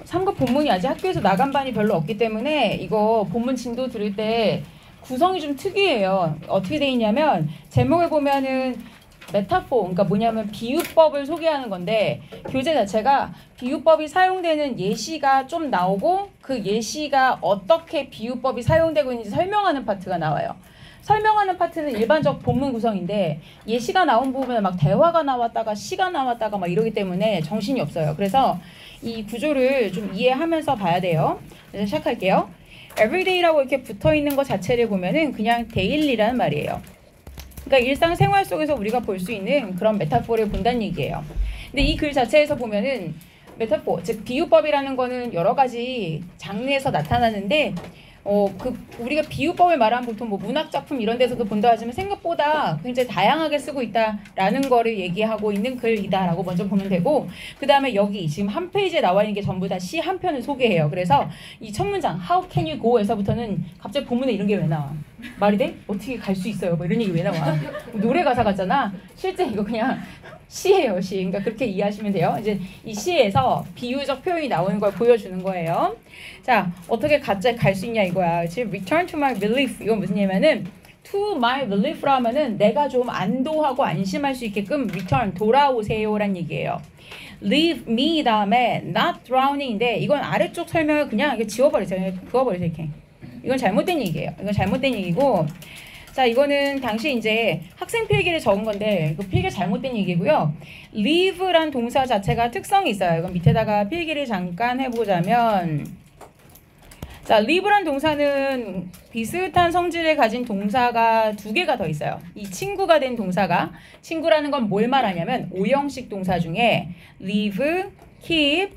3급 본문이 아직 학교에서 나간 반이 별로 없기 때문에 이거 본문 진도 들을 때 구성이 좀 특이해요. 어떻게 돼 있냐면 제목을 보면은 메타포, 그러니까 뭐냐면 비유법을 소개하는 건데 교재 자체가 비유법이 사용되는 예시가 좀 나오고 그 예시가 어떻게 비유법이 사용되고 있는지 설명하는 파트가 나와요. 설명하는 파트는 일반적 본문 구성인데 예시가 나온 부분에 막 대화가 나왔다가 시가 나왔다가 막 이러기 때문에 정신이 없어요. 그래서 이 구조를 좀 이해하면서 봐야 돼요. 그래서 시작할게요. everyday라고 이렇게 붙어 있는 것 자체를 보면은 그냥 daily라는 말이에요. 그러니까 일상생활 속에서 우리가 볼 수 있는 그런 메타포를 본다는 얘기예요. 근데 이 글 자체에서 보면은 메타포, 즉 비유법이라는 거는 여러 가지 장르에서 나타나는데 우리가 비유법을 말하면 보통 뭐 문학 작품 이런 데서도 본다 하지만 생각보다 굉장히 다양하게 쓰고 있다라는 거를 얘기하고 있는 글이다라고 먼저 보면 되고, 그 다음에 여기 지금 한 페이지에 나와 있는 게 전부 다 시 한 편을 소개해요. 그래서 이 첫 문장 How can you go에서부터는 갑자기 본문에 이런 게 왜 나와? 말이 돼? 어떻게 갈 수 있어요? 뭐 이런 얘기 왜 나와? 노래 가사 같잖아. 실제 이거 그냥 시예요, 시. 그러니까 그렇게 이해하시면 돼요. 이제 이 시에서 비유적 표현이 나오는 걸 보여주는 거예요. 자, 어떻게 갑자기 갈 수 있냐 이거야. 지금 return to my belief 이건 무슨 얘기냐면은 to my belief라 하면은 내가 좀 안도하고 안심할 수 있게끔 return 돌아오세요란 얘기예요. leave me 다음에 not drowning인데 이건 아래쪽 설명을 그냥 이렇게 지워버리세요. 그어버리세요 이렇게. 이건 잘못된 얘기예요. 이건 잘못된 얘기고. 자, 이거는 당시 이제 학생 필기를 적은 건데 그 필기 잘못된 얘기고요. leave란 동사 자체가 특성이 있어요. 이건 밑에다가 필기를 잠깐 해보자면, 자, leave란 동사는 비슷한 성질을 가진 동사가 두 개가 더 있어요. 이 친구가 된 동사가, 친구라는 건 뭘 말하냐면 오형식 동사 중에 leave, keep,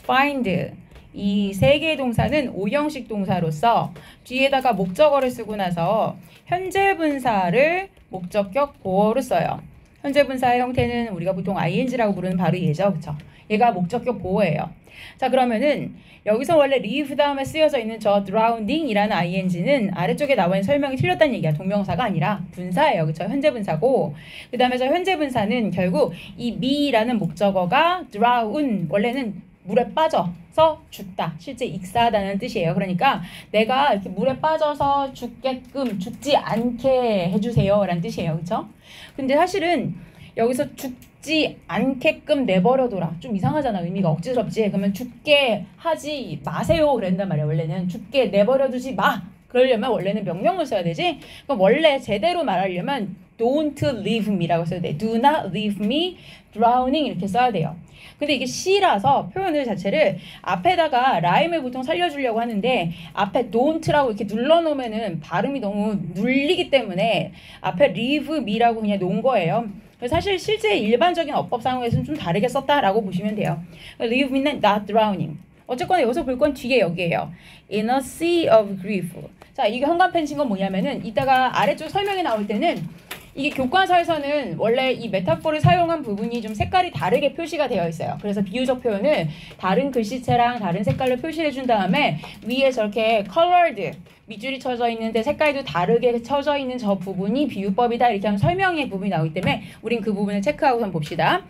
find 이 세 개의 동사는 오형식 동사로서 뒤에다가 목적어를 쓰고 나서 현재 분사를 목적격 보어로 써요. 현재 분사의 형태는 우리가 보통 ing라고 부르는 바로 얘죠. 그쵸? 얘가 목적격 보어예요. 자, 그러면은 여기서 원래 leave 다음에 쓰여져 있는 저 drowning이라는 ing는 아래쪽에 나와 있는 설명이 틀렸다는 얘기야. 동명사가 아니라 분사예요. 그쵸? 현재 분사고, 그 다음에 저 현재 분사는 결국 이 me라는 목적어가 drown, 원래는 물에 빠져서 죽다, 실제 익사하다는 뜻이에요. 그러니까 내가 이렇게 물에 빠져서 죽게끔, 죽지 않게 해주세요 라는 뜻이에요. 그쵸? 근데 사실은 여기서 죽지 않게끔 내버려둬라, 좀 이상하잖아. 의미가 억지스럽지. 그러면 죽게 하지 마세요 그랬단 말이야. 원래는 죽게 내버려두지 마, 그러려면 원래는 명령을 써야 되지. 그럼 원래 제대로 말하려면 don't leave me라고 써야 돼. do not leave me drowning 이렇게 써야 돼요. 근데 이게 시라서 표현을 자체를 앞에다가 라임을 보통 살려주려고 하는데 앞에 don't라고 이렇게 눌러놓으면은 발음이 너무 눌리기 때문에 앞에 leave me라고 그냥 놓은 거예요. 사실 실제 일반적인 어법 상황에서는 좀 다르게 썼다라고 보시면 돼요. leave me는 not drowning. 어쨌거나 여기서 볼 건 뒤에 여기에요. in a sea of grief. 자, 이게 현관펜 친 건 뭐냐면은 이따가 아래쪽 설명이 나올 때는 이게 교과서에서는 원래 이 메타포를 사용한 부분이 좀 색깔이 다르게 표시가 되어 있어요. 그래서 비유적 표현을 다른 글씨체랑 다른 색깔로 표시해 준 다음에 위에 저렇게 colored 밑줄이 쳐져 있는데 색깔도 다르게 쳐져 있는 저 부분이 비유법이다 이렇게 하면 설명의 부분이 나오기 때문에 우린 그 부분을 체크하고 한번 봅시다.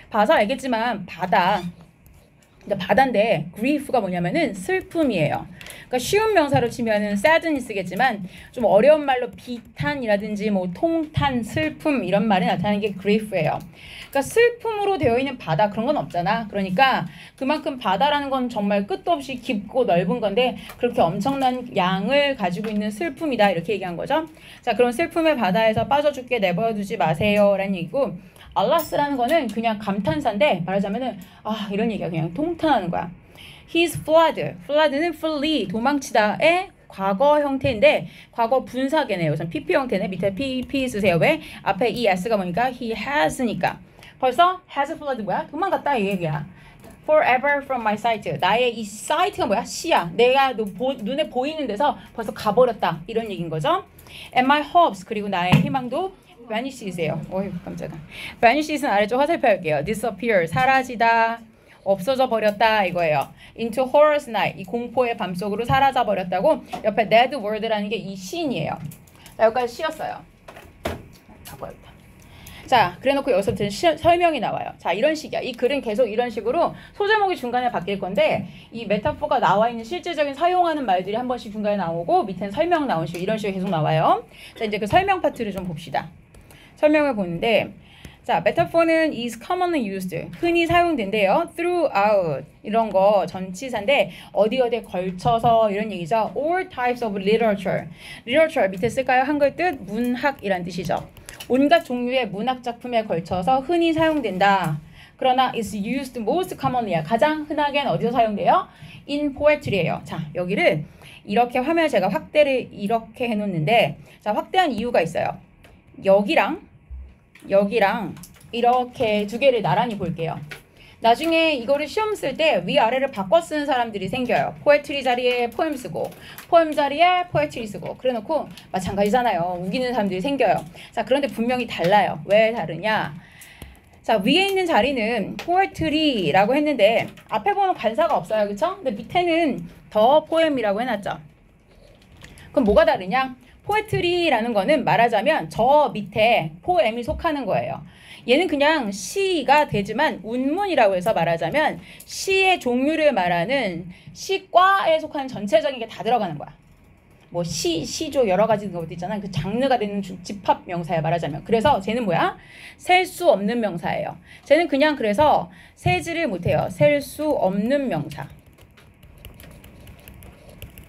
봐서 알겠지만 바다. 근데 바다인데 grief가 뭐냐면은 슬픔이에요. 그러니까 쉬운 명사로 치면은 sad는 쓰겠지만 좀 어려운 말로 비탄이라든지 뭐 통탄, 슬픔 이런 말이 나타나는 게 grief예요. 그러니까 슬픔으로 되어 있는 바다 그런 건 없잖아. 그러니까 그만큼 바다라는 건 정말 끝도 없이 깊고 넓은 건데 그렇게 엄청난 양을 가지고 있는 슬픔이다 이렇게 얘기한 거죠. 자, 그럼 슬픔의 바다에서 빠져 죽게 내버려두지 마세요라는 얘기고, 알라스라는 거는 그냥 감탄사인데 말하자면은 이런 얘기야. 그냥 통탄하는 거야. He's fled. fled는 flee 도망치다의 과거 형태인데 과거 분사계네요. 우선 PP 형태네. 밑에 PP 쓰세요. 왜? 앞에 이 s가 뭐니까 he has니까. 벌써 has fled 뭐야? 도망갔다 이 얘기야. Forever from my sight. 나의 이 sight가 뭐야? 시야. 내가 눈에 보이는 데서 벌써 가버렸다 이런 얘기인 거죠. And my hopes 그리고 나의 희망도 vanishes,예요. 어이 깜짝이야. vanishes는 아래쪽 화살표 할게요. disappear 사라지다, 없어져 버렸다 이거예요. into horror's night 이 공포의 밤속으로 사라져 버렸다고. 옆에 dead world라는 게 이 시인이에요. 자, 여기까지 시였어요. 다 보였다. 자, 그래놓고 여기서부터 설명이 나와요. 자, 이런 식이야. 이 글은 계속 이런 식으로 소제목이 중간에 바뀔 건데 이 메타포가 나와 있는 실제적인 사용하는 말들이 한 번씩 중간에 나오고 밑에는 설명 나온 식으로 이런 식으로 계속 나와요. 자, 이제 그 설명 파트를 좀 봅시다. 설명을 보는데 자, metaphor는 is commonly used. 흔히 사용된대요. throughout. 이런 거 전치사인데 어디에 걸쳐서 이런 얘기죠. all types of literature. literature 밑에 쓸까요? 한글 뜻 문학이란 뜻이죠. 온갖 종류의 문학 작품에 걸쳐서 흔히 사용된다. 그러나 is used most commonly. 가장 흔하게는 어디서 사용돼요? in poetry예요. 자, 여기를 이렇게 화면을 제가 확대를 이렇게 해놓는데 자, 확대한 이유가 있어요. 여기랑 이렇게 두 개를 나란히 볼게요. 나중에 이거를 시험 쓸 때 위아래를 바꿔 쓰는 사람들이 생겨요. 포에트리 자리에 포엠 쓰고 포엠 자리에 포에트리 쓰고 그래놓고 마찬가지잖아요. 우기는 사람들이 생겨요. 자, 그런데 분명히 달라요. 왜 다르냐? 자, 위에 있는 자리는 포에트리라고 했는데 앞에 보면 관사가 없어요. 그쵸? 근데 밑에는 더 포엠이라고 해놨죠. 그럼 뭐가 다르냐? 포에트리라는 거는 말하자면 저 밑에 포엠이 속하는 거예요. 얘는 그냥 시가 되지만 운문이라고 해서 말하자면 시의 종류를 말하는 시과에 속하는 전체적인 게 다 들어가는 거야. 뭐 시조 여러 가지 것도 있잖아. 그 장르가 되는 집합 명사야 말하자면. 그래서 쟤는 뭐야? 셀 수 없는 명사예요. 쟤는 그냥 그래서 세지를 못해요. 셀 수 없는 명사.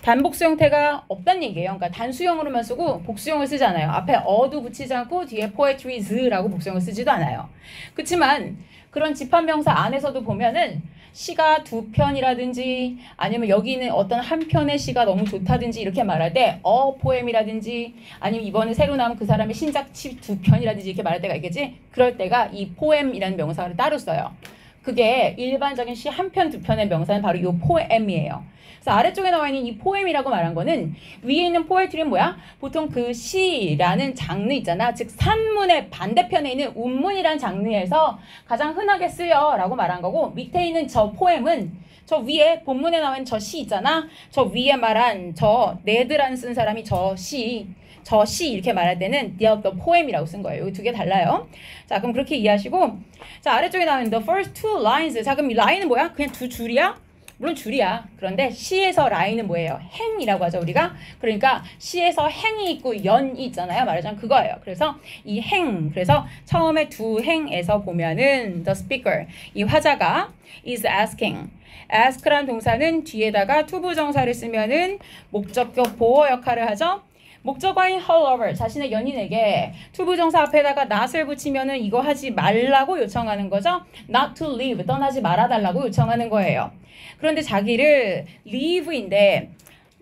단복수 형태가 없다는 얘기예요. 그러니까 단수형으로만 쓰고 복수형을 쓰지 않아요. 앞에 어도 붙이지 않고 뒤에 poeties라고 복수형을 쓰지도 않아요. 그렇지만 그런 집합명사 안에서도 보면은 시가 두 편이라든지 아니면 여기는 어떤 한 편의 시가 너무 좋다든지 이렇게 말할 때 포엠이라든지 아니면 이번에 새로 나온 그 사람의 신작집 두 편이라든지 이렇게 말할 때가 있겠지. 그럴 때가 이 포엠이라는 명사를 따로 써요. 그게 일반적인 시 한 편, 두 편의 명사는 바로 이 포엠이에요. 그래서 아래쪽에 나와 있는 이 포엠이라고 말한 거는 위에 있는 포에트리는 뭐야? 보통 그 시라는 장르 있잖아. 즉 산문의 반대편에 있는 운문이란 장르에서 가장 흔하게 쓰여 라고 말한 거고 밑에 있는 저 포엠은 저 위에 본문에 나와 있는 저 시 있잖아. 저 위에 말한 저 네드라는 쓴 사람이 저 시 이렇게 말할 때는 the poem이라고 쓴 거예요. 여기 두 개 달라요. 자, 그럼 그렇게 이해하시고 자, 아래쪽에 나오는 the first two lines. 자, 그럼 이 라인은 뭐야? 그냥 두 줄이야? 물론 줄이야. 그런데 시에서 라인은 뭐예요? 행이라고 하죠, 우리가. 그러니까 시에서 행이 있고 연이 있잖아요. 말하자면 그거예요. 그래서 이 행, 그래서 처음에 두 행에서 보면은 the speaker, 이 화자가 is asking. ask라는 동사는 뒤에다가 투부정사를 쓰면은 목적격 보호 역할을 하죠. 목적어인 her lover, 자신의 연인에게 투부정사 앞에다가 not을 붙이면은 이거 하지 말라고 요청하는 거죠. not to leave, 떠나지 말아달라고 요청하는 거예요. 그런데 자기를 leave인데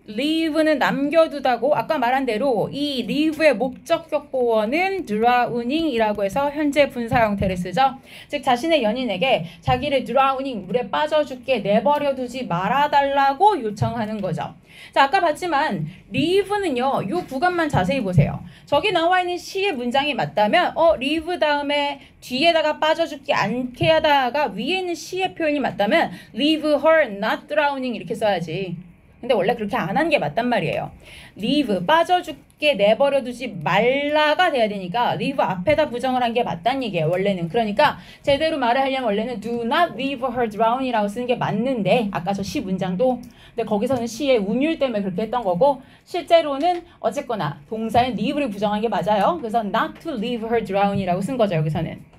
leave는 남겨두다고 아까 말한 대로 이 leave의 목적격 보어는 drowning이라고 해서 현재 분사 형태를 쓰죠. 즉 자신의 연인에게 자기를 drowning, 물에 빠져 죽게 내버려두지 말아달라고 요청하는 거죠. 자, 아까 봤지만 leave는요. 이 구간만 자세히 보세요. 저기 나와 있는 시의 문장이 맞다면 leave 다음에 뒤에다가 빠져 죽지 않게 하다가 위에 있는 시의 표현이 맞다면 leave her not drowning 이렇게 써야지. 근데 원래 그렇게 안 한 게 맞단 말이에요. leave, 빠져 죽게 내버려 두지 말라가 돼야 되니까 leave 앞에다 부정을 한 게 맞다는 얘기예요. 원래는. 그러니까 제대로 말을 하려면 원래는 do not leave her drown이라고 쓰는 게 맞는데 아까 저 시 문장도 근데 거기서는 시의 운율 때문에 그렇게 했던 거고 실제로는 어쨌거나 동사인 leave를 부정한 게 맞아요. 그래서 not to leave her drown이라고 쓴 거죠. 여기서는.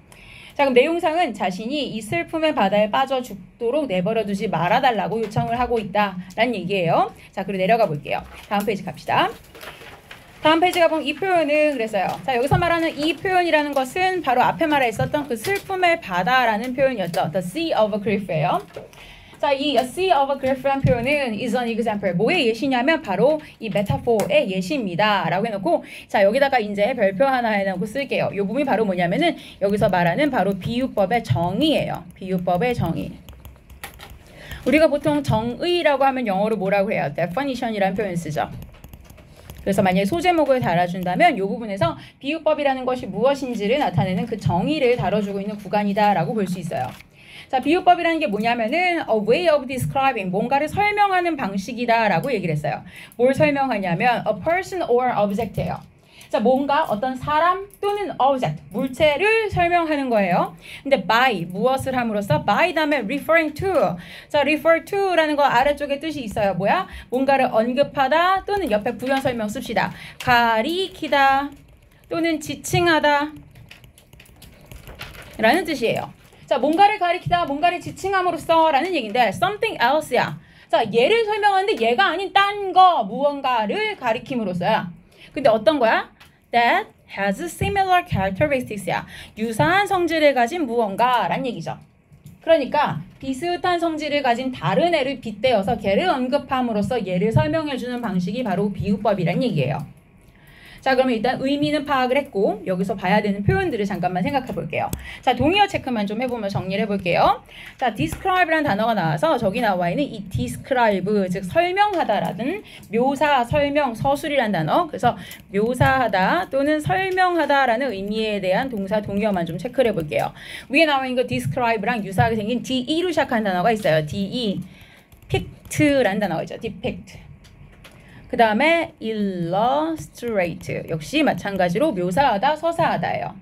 자, 그럼 내용상은 자신이 이 슬픔의 바다에 빠져 죽도록 내버려두지 말아달라고 요청을 하고 있다라는 얘기예요. 자, 그리고 내려가 볼게요. 다음 페이지 갑시다. 다음 페이지 가보면 이 표현은 그랬어요. 자, 여기서 말하는 이 표현이라는 것은 바로 앞에 말해 있었던 그 슬픔의 바다라는 표현이었죠. The Sea of Grief예요. 자, 이 sea of grief라는 표현은 is an example. 뭐의 예시냐면 바로 이 metaphor의 예시입니다. 라고 해놓고 자, 여기다가 이제 별표 하나 해놓고 쓸게요. 이 부분이 바로 뭐냐면은 여기서 말하는 바로 비유법의 정의예요. 비유법의 정의. 우리가 보통 정의라고 하면 영어로 뭐라고 해요? definition이라는 표현 쓰죠. 그래서 만약에 소제목을 달아준다면 이 부분에서 비유법이라는 것이 무엇인지를 나타내는 그 정의를 다뤄주고 있는 구간이다라고 볼 수 있어요. 자, 비유법이라는 게 뭐냐면은 a way of describing, 뭔가를 설명하는 방식이다라고 얘기를 했어요. 뭘 설명하냐면 a person or object예요. 자, 뭔가 어떤 사람 또는 object, 물체를 설명하는 거예요. 근데 by, 무엇을 함으로써 by 다음에 referring to. 자, refer to라는 거 아래쪽에 뜻이 있어요. 뭐야? 뭔가를 언급하다 또는 옆에 부연 설명 씁시다. 가리키다 또는 지칭하다 라는 뜻이에요. 자, 뭔가를 가리키다, 뭔가를 지칭함으로써 라는 얘기인데 something else야. 자, 얘를 설명하는데 얘가 아닌 딴 거, 무언가를 가리킴으로써야. 근데 어떤 거야? That has similar characteristics야. 유사한 성질을 가진 무언가란 얘기죠. 그러니까 비슷한 성질을 가진 다른 애를 빗대어서 걔를 언급함으로써 얘를 설명해주는 방식이 바로 비유법이란 얘기예요. 자, 그러면 일단 의미는 파악을 했고 여기서 봐야 되는 표현들을 잠깐만 생각해 볼게요. 자, 동의어 체크만 좀 해보면 정리를 해볼게요. 자, describe라는 단어가 나와서 저기 나와 있는 이 describe, 즉 설명하다라는 묘사, 설명, 서술이라는 단어. 그래서 묘사하다 또는 설명하다라는 의미에 대한 동사 동의어만 좀 체크를 해볼게요. 위에 나와 있는 거 describe랑 유사하게 생긴 de로 시작하는 단어가 있어요. de, depict라는 단어가 있죠. depict. 그 다음에 illustrate, 역시 마찬가지로 묘사하다, 서사하다예요.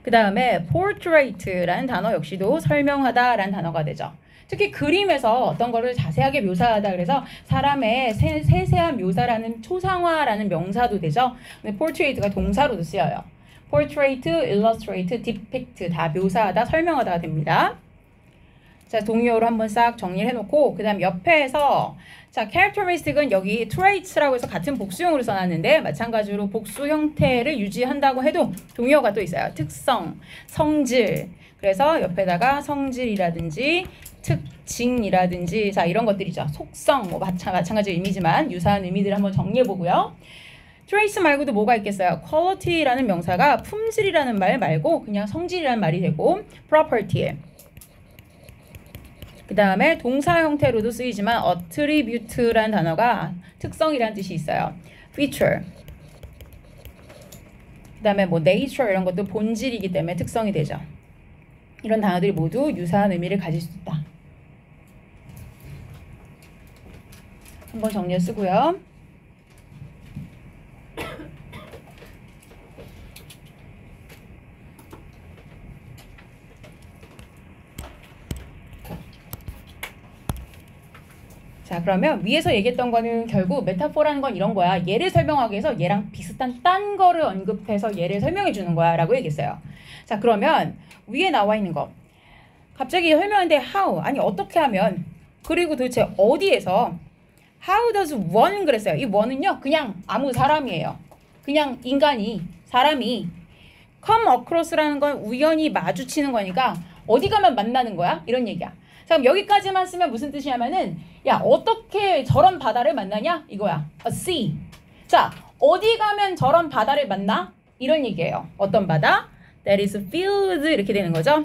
그 다음에 portrait라는 단어 역시도 설명하다라는 단어가 되죠. 특히 그림에서 어떤 거를 자세하게 묘사하다 그래서 사람의 세세한 묘사라는 초상화라는 명사도 되죠. 근데 portrait가 동사로도 쓰여요. portrait, illustrate, depict 다 묘사하다, 설명하다가 됩니다. 자, 동의어로 한번 싹 정리를 해놓고 그 다음 옆에서 자, characteristic은 여기 traits라고 해서 같은 복수형으로 써놨는데 마찬가지로 복수 형태를 유지한다고 해도 동의어가 또 있어요. 특성, 성질. 그래서 옆에다가 성질이라든지 특징이라든지 자, 이런 것들이죠. 속성, 뭐 마찬가지 의미지만 유사한 의미들을 한번 정리해보고요. trace 말고도 뭐가 있겠어요? quality라는 명사가 품질이라는 말 말고 그냥 성질이라는 말이 되고 property. 그 다음에 동사 형태로도 쓰이지만 attribute라는 단어가 특성이라는 뜻이 있어요. feature. 그 다음에 뭐 nature 이런 것도 본질이기 때문에 특성이 되죠. 이런 단어들이 모두 유사한 의미를 가질 수 있다. 한번 정리해 쓰고요. 자, 그러면 위에서 얘기했던 거는 결국 메타포라는 건 이런 거야. 얘를 설명하기 위해서 얘랑 비슷한 딴 거를 언급해서 얘를 설명해 주는 거야 라고 얘기했어요. 자, 그러면 위에 나와 있는 거 갑자기 설명하는데 how, 아니 어떻게 하면, 그리고 도대체 어디에서, how does one 그랬어요. 이 one은요 그냥 아무 사람이에요. 그냥 인간이, 사람이 come across라는 건 우연히 마주치는 거니까 어디 가면 만나는 거야 이런 얘기야. 자, 그럼 여기까지만 쓰면 무슨 뜻이냐면은 야, 어떻게 저런 바다를 만나냐 이거야. A sea. 자, 어디 가면 저런 바다를 만나? 이런 얘기예요. 어떤 바다? That is filled 이렇게 되는 거죠.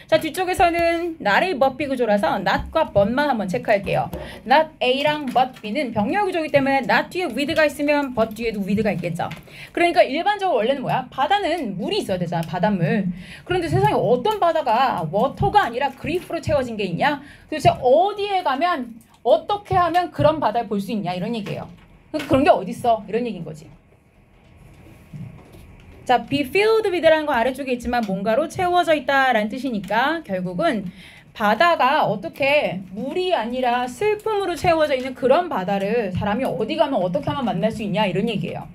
자, 뒤쪽에서는 not의 but B 구조라서 not과 but만 한번 체크할게요. not A랑 but B는 병렬 구조이기 때문에 not 뒤에 with가 있으면 but 뒤에도 with가 있겠죠. 그러니까 일반적으로 원래는 뭐야? 바다는 물이 있어야 되잖아. 바닷물. 그런데 세상에 어떤 바다가 water가 아니라 grief로 채워진 게 있냐? 도대체 어디에 가면 어떻게 하면 그런 바다를 볼 수 있냐? 이런 얘기예요. 그런 게 어딨어? 이런 얘기인 거지. 자, be filled with라는 거 아래쪽에 있지만 뭔가로 채워져 있다라는 뜻이니까 결국은 바다가 어떻게 물이 아니라 슬픔으로 채워져 있는 그런 바다를 사람이 어디 가면 어떻게 하면 만날 수 있냐 이런 얘기예요.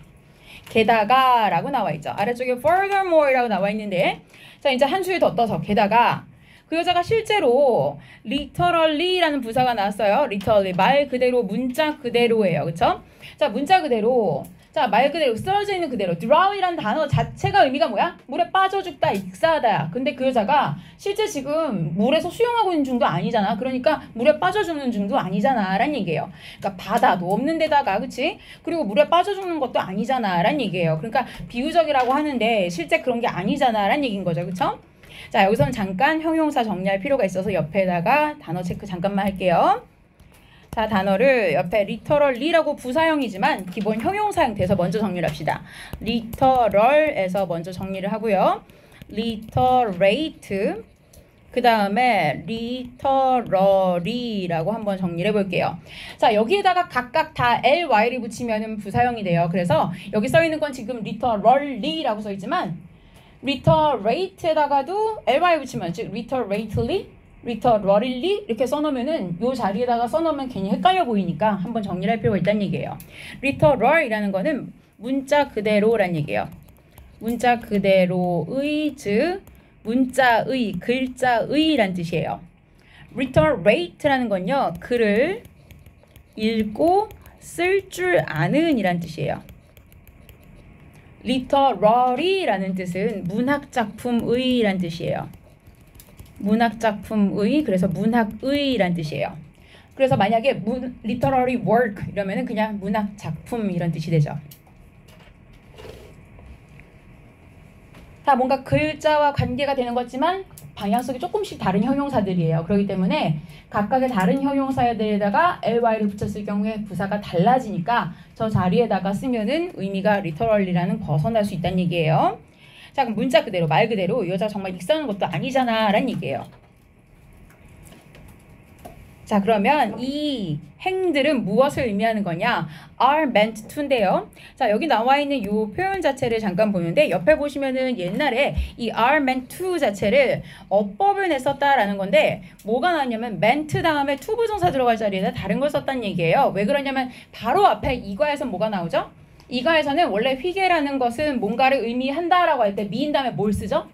게다가 라고 나와 있죠. 아래쪽에 furthermore라고 나와 있는데 자, 이제 한 줄 더 떠서 게다가 그 여자가 실제로 literally라는 부사가 나왔어요. literally 말 그대로 문자 그대로예요. 그쵸? 자, 문자 그대로 자, 말 그대로 쓰러져 있는 그대로 drown이라는 단어 자체가 의미가 뭐야? 물에 빠져 죽다, 익사하다야. 근데 그 여자가 실제 지금 물에서 수영하고 있는 중도 아니잖아. 그러니까 물에 빠져 죽는 중도 아니잖아 라는 얘기예요. 그러니까 바다도 없는 데다가 그치? 그리고 물에 빠져 죽는 것도 아니잖아 라는 얘기예요. 그러니까 비유적이라고 하는데 실제 그런 게 아니잖아 라는 얘기인 거죠. 그쵸? 자, 여기서는 잠깐 형용사 정리할 필요가 있어서 옆에다가 단어 체크 잠깐만 할게요. 자, 단어를 옆에 literally라고 부사형이지만 기본 형용사 형태에서 먼저 정리를 합시다. literal에서 먼저 정리를 하고요. literate, 그 다음에 literally라고 한번 정리를 해볼게요. 자, 여기에다가 각각 다 ly를 붙이면 부사형이 돼요. 그래서 여기 써있는 건 지금 literally라고 써있지만 literate에다가도 ly 붙이면 즉 literately, literally 이렇게 써놓으면은 요 자리에다가 써놓으면 괜히 헷갈려 보이니까 한번 정리를 할 필요가 있다는 얘기예요. literal이라는 거는 문자 그대로란 얘기예요. 문자 그대로의 즉 문자의, 글자의 란 뜻이에요. literate라는 건요, 글을 읽고 쓸 줄 아는 이란 뜻이에요. literary라는 뜻은 문학작품의 란 뜻이에요. 문학작품의, 그래서 문학의 란 뜻이에요. 그래서 만약에 literary work 이러면은 그냥 문학작품 이런 뜻이 되죠. 다 뭔가 글자와 관계가 되는 거지만 방향성이 조금씩 다른 형용사들이에요. 그렇기 때문에 각각의 다른 형용사들에다가 ly를 붙였을 경우에 부사가 달라지니까 저 자리에다가 쓰면은 의미가 literally라는 벗어날 수 있다는 얘기예요. 자, 그럼 문자 그대로, 말 그대로 이 여자 정말 익사하는 것도 아니잖아 라는 얘기예요. 자, 그러면 이 행들은 무엇을 의미하는 거냐? are meant to인데요. 자, 여기 나와 있는 이 표현 자체를 잠깐 보는데 옆에 보시면은 옛날에 이 are meant to 자체를 어법을 냈었다라는 건데 뭐가 나왔냐면 meant 다음에 to 부정사 들어갈 자리에다 다른 걸 썼다는 얘기예요. 왜 그러냐면 바로 앞에 이과에서 뭐가 나오죠? 이과에서는 원래 휘게라는 것은 뭔가를 의미한다라고 할 때 mean 다음에 뭘 쓰죠?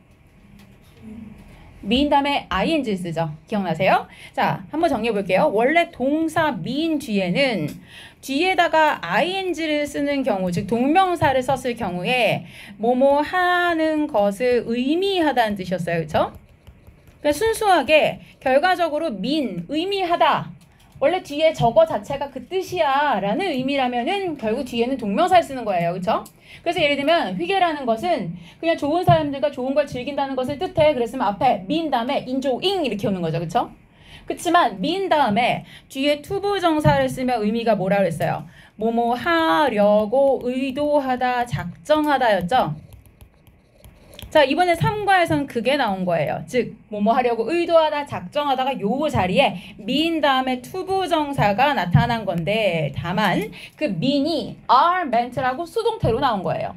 mean 다음에 ing 쓰죠. 기억나세요? 자, 한번 정리해 볼게요. 원래 동사 mean 뒤에는 뒤에다가 ing를 쓰는 경우, 즉 동명사를 썼을 경우에 뭐뭐 하는 것을 의미하다는 뜻이었어요. 그렇죠? 그러니까 순수하게 결과적으로 mean, 의미하다. 원래 뒤에 저거 자체가 그 뜻이야 라는 의미라면은 결국 뒤에는 동명사를 쓰는 거예요. 그쵸? 그래서 예를 들면 휘게라는 것은 그냥 좋은 사람들과 좋은 걸 즐긴다는 것을 뜻해. 그랬으면 앞에 mean 다음에 enjoying 이렇게 오는 거죠. 그쵸? 그치만 mean 다음에 뒤에 투부정사를 쓰면 의미가 뭐라 그랬어요? 뭐뭐 하려고 의도하다, 작정하다 였죠? 자, 이번에 3과에서는 그게 나온 거예요. 즉, 뭐뭐 하려고 의도하다, 작정하다가 요 자리에 mean 다음에 투부정사가 나타난 건데 다만 그 mean이 are meant라고 수동태로 나온 거예요.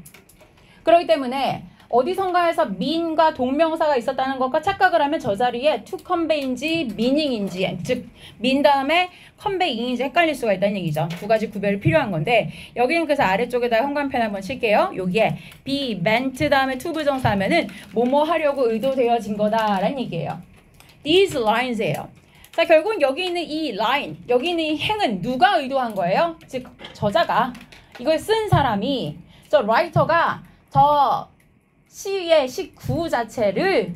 그렇기 때문에 어디선가에서 mean과 동명사가 있었다는 것과 착각을 하면 저 자리에 to convey인지 meaning인지 즉 mean 다음에 conveying인지 헷갈릴 수가 있다는 얘기죠. 두 가지 구별이 필요한 건데 여기는 그래서 아래쪽에다 현관펜 한번 칠게요. 여기에 be meant 다음에 to 부정사 하면은 뭐뭐 하려고 의도되어진 거다라는 얘기예요. These lines예요. 자, 결국은 여기 있는 이 line, 여기 있는 이 행은 누가 의도한 거예요? 즉 저자가, 이걸 쓴 사람이, 저 writer가 저 시의 시구 자체를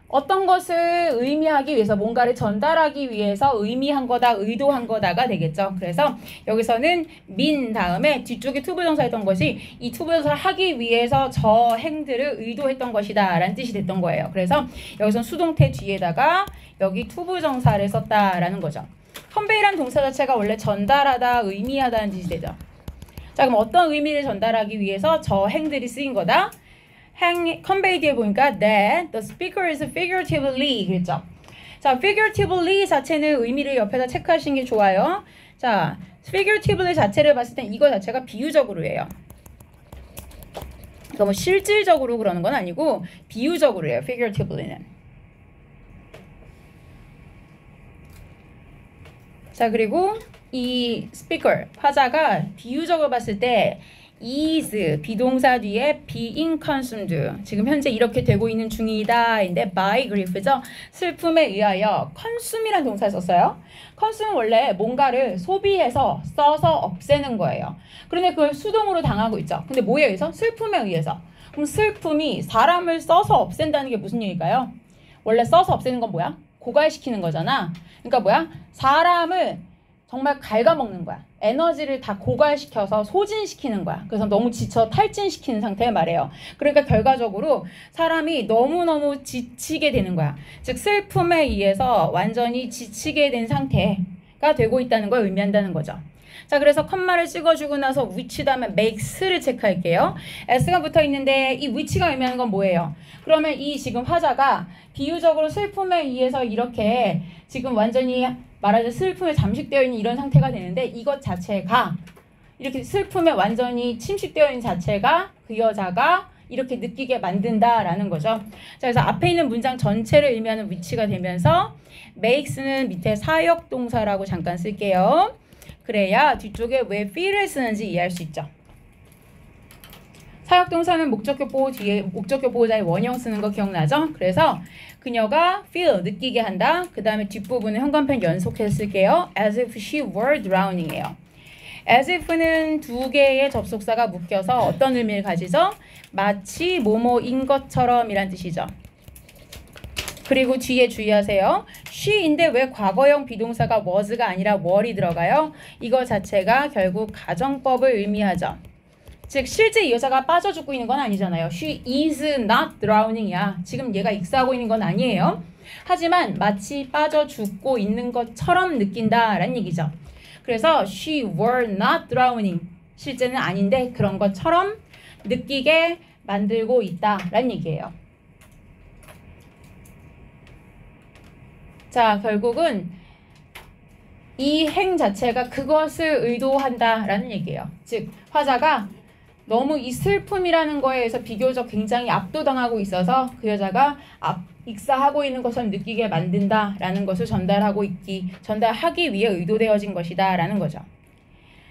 어떤 것을 의미하기 위해서, 뭔가를 전달하기 위해서 의미한 거다, 의도한 거다가 되겠죠. 그래서 여기서는 mean 다음에 뒤쪽에 투부정사였던 것이 이 투부정사를 하기 위해서 저 행들을 의도했던 것이다 라는 뜻이 됐던 거예요. 그래서 여기서 수동태 뒤에다가 여기 투부정사를 썼다라는 거죠. convey란 동사 자체가 원래 전달하다, 의미하다는 뜻이 되죠. 자, 그럼 어떤 의미를 전달하기 위해서 저 행들이 쓰인 거다? convey 뒤에 보니까 that the speaker is figuratively 그랬죠. 자, figuratively 자체는 의미를 옆에다 체크하시는 게 좋아요. 자, figuratively 자체를 봤을 땐 이거 자체가 비유적으로 해요. 그러니까 뭐 실질적으로 그러는 건 아니고 비유적으로 해요. figuratively는. 자, 그리고 이 speaker, 화자가 비유적으로 봤을 때 is 비동사 뒤에 being consumed 지금 현재 이렇게 되고 있는 중이다 인데 by grief죠. 슬픔에 의하여 consume이란 동사를 썼어요. consume은 원래 뭔가를 소비해서 써서 없애는 거예요. 그런데 그걸 수동으로 당하고 있죠. 근데 뭐에 의해서? 슬픔에 의해서. 그럼 슬픔이 사람을 써서 없앤다는 게 무슨 얘기일까요? 원래 써서 없애는 건 뭐야? 고갈시키는 거잖아. 그러니까 뭐야? 사람을 정말 갉아먹는 거야. 에너지를 다 고갈시켜서 소진시키는 거야. 그래서 너무 지쳐 탈진시키는 상태에 말해요. 그러니까 결과적으로 사람이 너무너무 지치게 되는 거야. 즉 슬픔에 의해서 완전히 지치게 된 상태. 자체가 되고 있다는 걸 의미한다는 거죠. 자, 그래서 컴마를 찍어주고 나서 which 다음에 makes를 체크할게요. s가 붙어 있는데 이 which가 의미하는 건 뭐예요? 그러면 이 지금 화자가 비유적으로 슬픔에 의해서 이렇게 지금 완전히 말하자면 슬픔에 잠식되어 있는 이런 상태가 되는데 이것 자체가 이렇게 슬픔에 완전히 침식되어 있는 자체가 그 여자가 이렇게 느끼게 만든다라는 거죠. 자, 그래서 앞에 있는 문장 전체를 의미하는 which가 되면서 makes는 밑에 사역동사라고 잠깐 쓸게요. 그래야 뒤쪽에 왜 feel을 쓰는지 이해할 수 있죠. 사역동사는 목적격 보호 뒤에 목적격 보호자의 원형 쓰는 거 기억나죠? 그래서 그녀가 feel, 느끼게 한다. 그 다음에 뒷부분은 현관편 연속해서 쓸게요. as if she were drowning이에요. as if는 두 개의 접속사가 묶여서 어떤 의미를 가지죠? 마치 뭐뭐인 것처럼 이란 뜻이죠. 그리고 뒤에 주의하세요. she인데 왜 과거형 비동사가 was가 아니라 were이 들어가요? 이거 자체가 결국 가정법을 의미하죠. 즉 실제 이 여자가 빠져 죽고 있는 건 아니잖아요. She is not drowning이야. 지금 얘가 익사하고 있는 건 아니에요. 하지만 마치 빠져 죽고 있는 것처럼 느낀다라는 얘기죠. 그래서 she were not drowning. 실제는 아닌데 그런 것처럼 느끼게 만들고 있다라는 얘기예요. 자, 결국은 이 행 자체가 그것을 의도한다라는 얘기예요. 즉 화자가 너무 이 슬픔이라는 거에 의해서 비교적 굉장히 압도당하고 있어서 그 여자가 익사하고 있는 것처럼 느끼게 만든다라는 것을 전달하기 위해 의도되어진 것이다라는 거죠.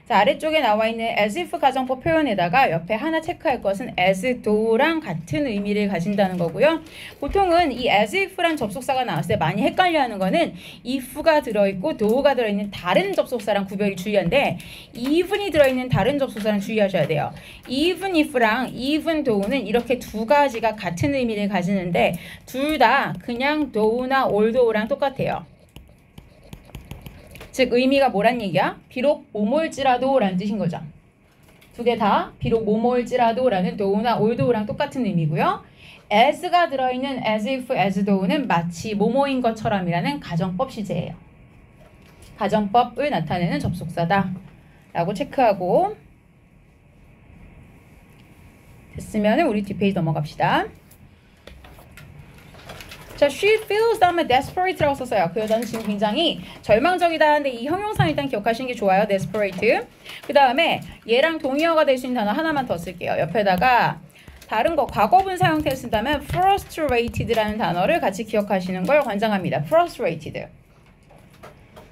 자, 아래쪽에 나와 있는 as if 가정법 표현에다가 옆에 하나 체크할 것은 as though랑 같은 의미를 가진다는 거고요. 보통은 이 as if란 접속사가 나왔을 때 많이 헷갈려하는 거는 if가 들어있고 though가 들어있는 다른 접속사랑 구별이 주의한데 even이 들어있는 다른 접속사랑 주의하셔야 돼요. even if랑 even though는 이렇게 두 가지가 같은 의미를 가지는데 둘 다 그냥 though나 although랑 똑같아요. 즉 의미가 뭐란 얘기야? 비록 뭐뭐일지라도 라는 뜻인 거죠. 두 개 다 비록 뭐뭐일지라도 라는 though나 although랑 똑같은 의미고요. as가 들어있는 as if, as though는 마치 뭐뭐인 것처럼이라는 가정법 시제예요. 가정법을 나타내는 접속사다 라고 체크하고 됐으면 우리 뒷페이지 넘어갑시다. 자, she feels 다음에 desperate라고 썼어요. 그 여자는 지금 굉장히 절망적이다 하는데 이 형용사 일단 기억하시는 게 좋아요. desperate. 그 다음에 얘랑 동의어가 될 수 있는 단어 하나만 더 쓸게요. 옆에다가 다른 거 과거분 사용태를 쓴다면 frustrated라는 단어를 같이 기억하시는 걸 권장합니다. frustrated.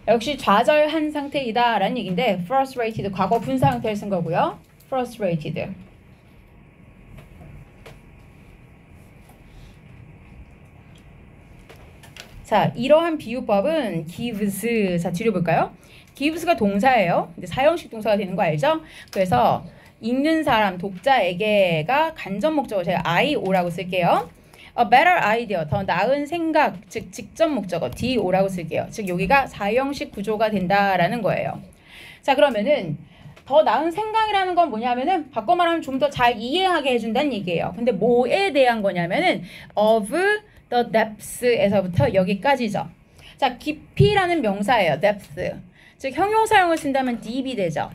역시 좌절한 상태이다 라는 얘기인데 frustrated 과거분 사용태를 쓴 거고요. frustrated. 자, 이러한 비유법은 gives, 자 뒤로 볼까요? gives가 동사예요. 근데 사형식 동사가 되는 거 알죠? 그래서 읽는 사람, 독자에게가 간접 목적어, 제가 IO라고 쓸게요. A better idea, 더 나은 생각, 즉 직접 목적어 DO라고 쓸게요. 즉 여기가 사형식 구조가 된다라는 거예요. 자, 그러면은 더 나은 생각이라는 건 뭐냐면은 바꿔 말하면 좀 더 잘 이해하게 해준다는 얘기예요. 근데 뭐에 대한 거냐면은 of the depths에서부터 여기까지죠. 자, 깊이라는 명사예요. depth. 즉 형용사형을 쓴다면 deep이 되죠.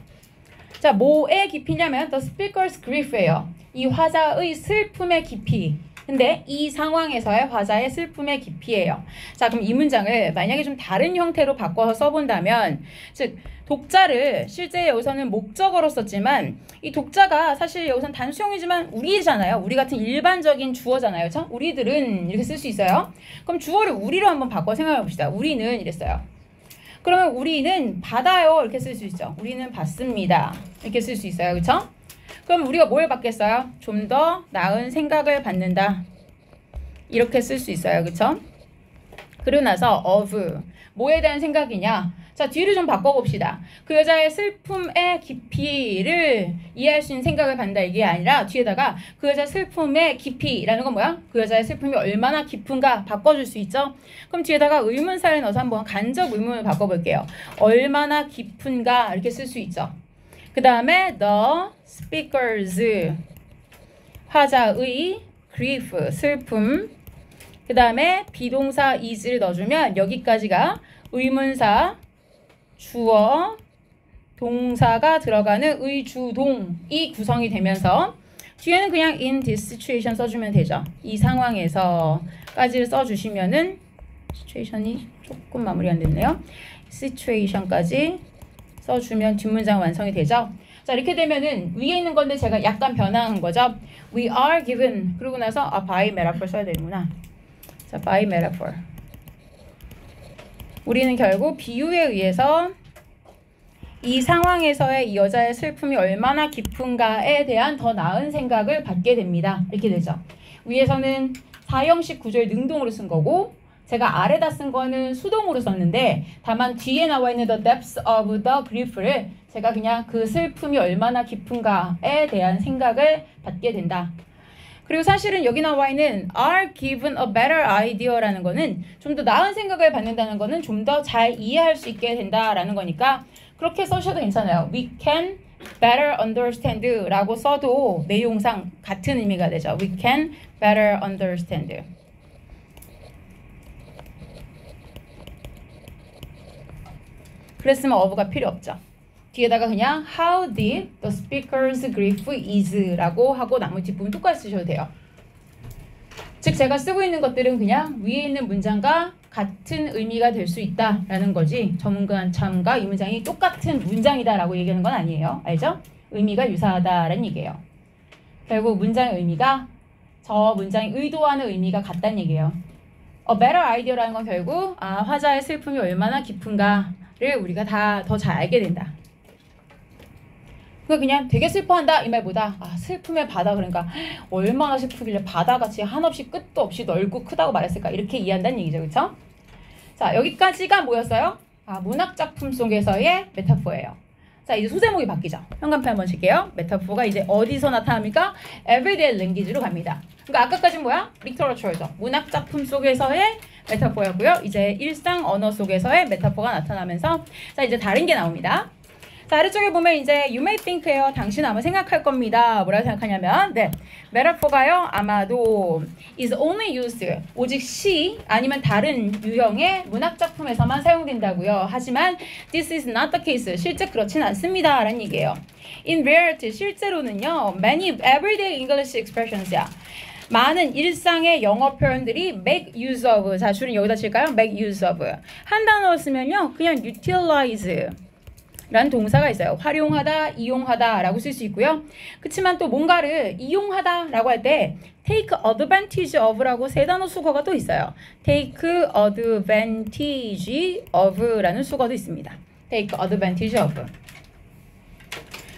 자, 뭐의 깊이냐면 the speaker's grief예요. 이 화자의 슬픔의 깊이. 근데 이 상황에서의 화자의 슬픔의 깊이예요. 자, 그럼 이 문장을 만약에 좀 다른 형태로 바꿔서 써본다면 즉 독자를 실제 여기서는 목적어로 썼지만 이 독자가 사실 여기서는 단수형이지만 우리잖아요. 우리 같은 일반적인 주어잖아요. 그렇죠? 우리들은 이렇게 쓸 수 있어요. 그럼 주어를 우리로 한번 바꿔 생각해 봅시다. 우리는 이랬어요. 그러면 우리는 받아요. 이렇게 쓸 수 있죠. 우리는 받습니다. 이렇게 쓸 수 있어요. 그렇죠? 그럼 우리가 뭘 받겠어요? 좀 더 나은 생각을 받는다. 이렇게 쓸 수 있어요. 그렇죠? 그러고 나서 of 뭐에 대한 생각이냐? 자, 뒤를 좀 바꿔봅시다. 그 여자의 슬픔의 깊이를 이해할 수 있는 생각을 받는다 이게 아니라 뒤에다가 그 여자의 슬픔의 깊이라는 건 뭐야? 그 여자의 슬픔이 얼마나 깊은가 바꿔줄 수 있죠? 그럼 뒤에다가 의문사를 넣어서 한번 간접 의문을 바꿔볼게요. 얼마나 깊은가 이렇게 쓸 수 있죠. 그 다음에 the speakers 화자의 grief 슬픔 그 다음에 비동사 is를 넣어주면 여기까지가 의문사 주어, 동사가 들어가는 의주동이 구성이 되면서 뒤에는 그냥 in this situation 써주면 되죠. 이 상황에서까지를 써주시면은 situation이 조금 마무리 안 됐네요. situation까지 써주면 뒷문장 완성이 되죠. 자, 이렇게 되면은 위에 있는 건데 제가 약간 변화한 거죠. We are given. 그러고 나서 by metaphor 써야 되는구나. 자, by metaphor. 우리는 결국 비유에 의해서 이 상황에서의 이 여자의 슬픔이 얼마나 깊은가에 대한 더 나은 생각을 받게 됩니다. 이렇게 되죠. 위에서는 사형식 구조의 능동으로 쓴 거고 제가 아래다 쓴 거는 수동으로 썼는데 다만 뒤에 나와 있는 the depths of the grief를 제가 그냥 그 슬픔이 얼마나 깊은가에 대한 생각을 받게 된다. 그리고 사실은 여기 나와 있는 are given a better idea라는 거는 좀 더 나은 생각을 받는다는 거는 좀 더 잘 이해할 수 있게 된다라는 거니까 그렇게 써셔도 괜찮아요. We can better understand 라고 써도 내용상 같은 의미가 되죠. We can better understand. 그랬으면 of가 필요 없죠. 뒤에다가 그냥 how deep the speaker's grief is 라고 하고 나머지 뒷부분 똑같이 쓰셔도 돼요. 즉 제가 쓰고 있는 것들은 그냥 위에 있는 문장과 같은 의미가 될 수 있다라는 거지 전문가참과 이 문장이 똑같은 문장이다라고 얘기하는 건 아니에요. 알죠? 의미가 유사하다라는 얘기예요. 결국 문장의 의미가 저 문장이 의도하는 의미가 같다는 얘기예요. A better idea라는 건 결국 화자의 슬픔이 얼마나 깊은가를 우리가 다 더 잘 알게 된다. 그냥 되게 슬퍼한다 이 말보다 슬픔의 바다 그러니까 얼마나 슬프길래 바다같이 한없이 끝도 없이 넓고 크다고 말했을까 이렇게 이해한다는 얘기죠. 그렇죠? 자 여기까지가 뭐였어요? 문학작품 속에서의 메타포예요. 자 이제 소제목이 바뀌죠. 현관표 한번 칠게요. 메타포가 이제 어디서 나타납니까? Everyday language로 갑니다. 그러니까 아까까지는 뭐야? Literature죠. 문학작품 속에서의 메타포였고요. 이제 일상 언어 속에서의 메타포가 나타나면서 자 이제 다른 게 나옵니다. 자, 아래쪽에 보면 이제 you may think예요. 당신은 아마 생각할 겁니다. 뭐라고 생각하냐면 metaphor가요. 아마도 is only used 오직 시 아니면 다른 유형의 문학작품에서만 사용된다고요. 하지만 this is not the case. 실제 그렇진 않습니다. 라는 얘기예요. In reality 실제로는요. Many everyday English expressions야. 많은 일상의 영어 표현들이 make use of 자 줄은 여기다 칠까요? make use of 한 단어를 쓰면요. 그냥 utilize 라는 동사가 있어요. 활용하다, 이용하다 라고 쓸 수 있고요. 그렇지만 또 뭔가를 이용하다 라고 할 때 take advantage of 라고 세 단어 수거가 또 있어요. take advantage of 라는 수거도 있습니다. take advantage of.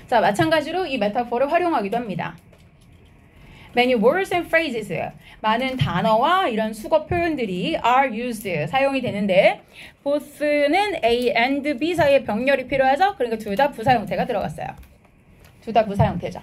자, 마찬가지로 이 메타포를 활용하기도 합니다. Many words and phrases 많은 단어와 이런 수거 표현들이 are used 사용이 되는데 both는 A and B 사이에 병렬이 필요하죠. 그러니까 둘 다 부사 형태가 들어갔어요. 둘 다 부사 형태죠.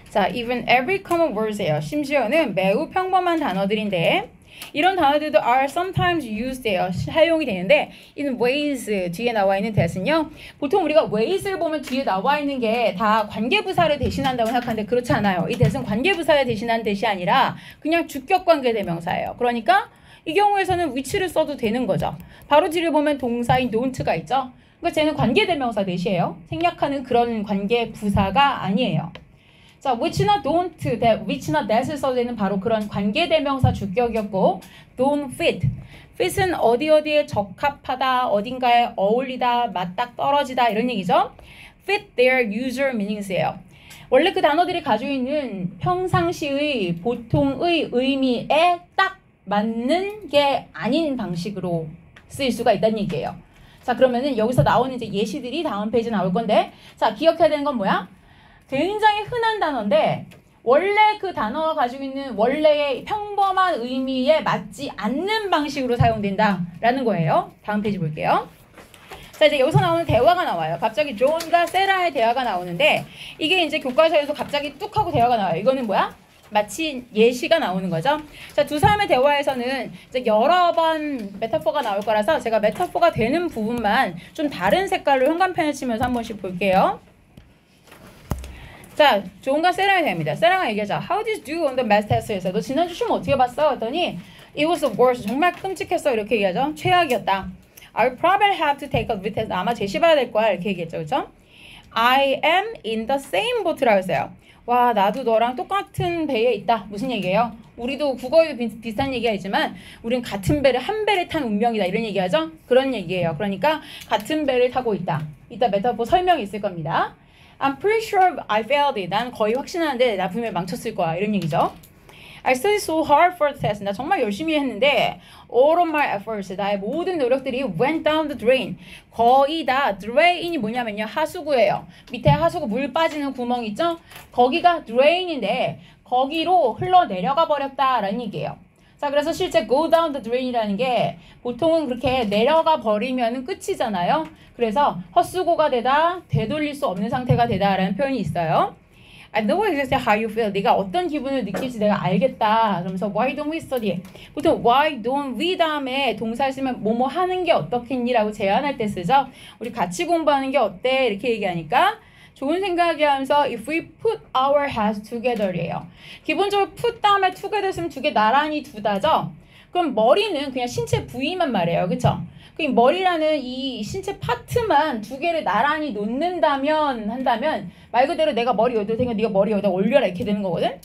자, even every common words예요. 심지어는 매우 평범한 단어들인데 이런 단어들도 are sometimes used예요. 사용이 되는데 in ways 뒤에 나와 있는 that은요. 보통 우리가 ways를 보면 뒤에 나와 있는 게 다 관계부사를 대신한다고 생각하는데 그렇지 않아요. 이 that은 관계부사를 대신하는 that이 아니라 그냥 주격관계대명사예요. 그러니까 이 경우에서는 which를 써도 되는 거죠. 바로 뒤를 보면 동사인 don't가 있죠. 그러니까 쟤는 관계대명사 that이에요. 생략하는 그런 관계부사가 아니에요. 자, which나 don't, that, which나 that을 써도 되는 바로 그런 관계대명사 주격이었고 don't fit. fit은 어디에 적합하다, 어딘가에 어울리다, 맞딱 떨어지다 이런 얘기죠. fit their usual meanings예요. 원래 그 단어들이 가지고 있는 평상시의 보통의 의미에 딱 맞는 게 아닌 방식으로 쓰일 수가 있다는 얘기예요. 자, 그러면은 여기서 나오는 이제 예시들이 다음 페이지에 나올 건데 자, 기억해야 되는 건 뭐야? 굉장히 흔한 단어인데 원래 그 단어가 가지고 있는 원래의 평범한 의미에 맞지 않는 방식으로 사용된다라는 거예요. 다음 페이지 볼게요. 자, 이제 여기서 나오는 대화가 나와요. 갑자기 존과 세라의 대화가 나오는데 이게 이제 교과서에서 갑자기 뚝 하고 대화가 나와요. 이거는 뭐야? 마치 예시가 나오는 거죠. 자, 두 사람의 대화에서는 이제 여러 번 메타포가 나올 거라서 제가 메타포가 되는 부분만 좀 다른 색깔로 현관펜을 치면서 한 번씩 볼게요. 자, 조은과 세라가 됩니다. 세라가 얘기하자. How did you do on the math test에서 너 지난주 시험 어떻게 봤어? 했더니 It was the worst. 정말 끔찍했어. 이렇게 얘기하죠. 최악이었다. I'll probably have to take a V test. 아마 제시 봐야 될 거야. 이렇게 얘기했죠. 그렇죠? I am in the same boat라고 했어요. 와, 나도 너랑 똑같은 배에 있다. 무슨 얘기예요? 우리도 국어에도 비슷한 얘기가 있지만 우린 같은 배를 한 배를 탄 운명이다. 이런 얘기하죠? 그런 얘기예요. 그러니까 같은 배를 타고 있다. 이따 메타포 설명이 있을 겁니다. I'm pretty sure I failed it. 난 거의 확신하는데 나 분명히 망쳤을 거야. 이런 얘기죠. I studied so hard for the test. 나 정말 열심히 했는데 all of my efforts, 나의 모든 노력들이 went down the drain. 거의 다 drain이 뭐냐면요. 하수구예요. 밑에 하수구 물 빠지는 구멍 있죠? 거기가 drain인데 거기로 흘러내려가 버렸다라는 얘기예요. 자, 그래서 실제 go down the drain이라는 게 보통은 그렇게 내려가 버리면 끝이잖아요. 그래서 헛수고가 되다, 되돌릴 수 없는 상태가 되다라는 표현이 있어요. I know exactly how you feel. 네가 어떤 기분을 느낄지 내가 알겠다. 그러면서 why don't we study? 보통 why don't we 다음에 동사 쓰면 뭐뭐 하는 게 어떻겠니? 라고 제안할 때 쓰죠. 우리 같이 공부하는 게 어때? 이렇게 얘기하니까 좋은 생각이 하면서 if we put our heads together예요. 기본적으로 put 다음에 together 쓰면 두 개 나란히 두다죠. 그럼 머리는 그냥 신체 부위만 말해요. 그쵸? 그 머리라는 이 신체 파트만 두 개를 나란히 한다면 말 그대로 내가 머리 여기다 생겨 네가 머리 여기다 올려라 이렇게 되는 거거든.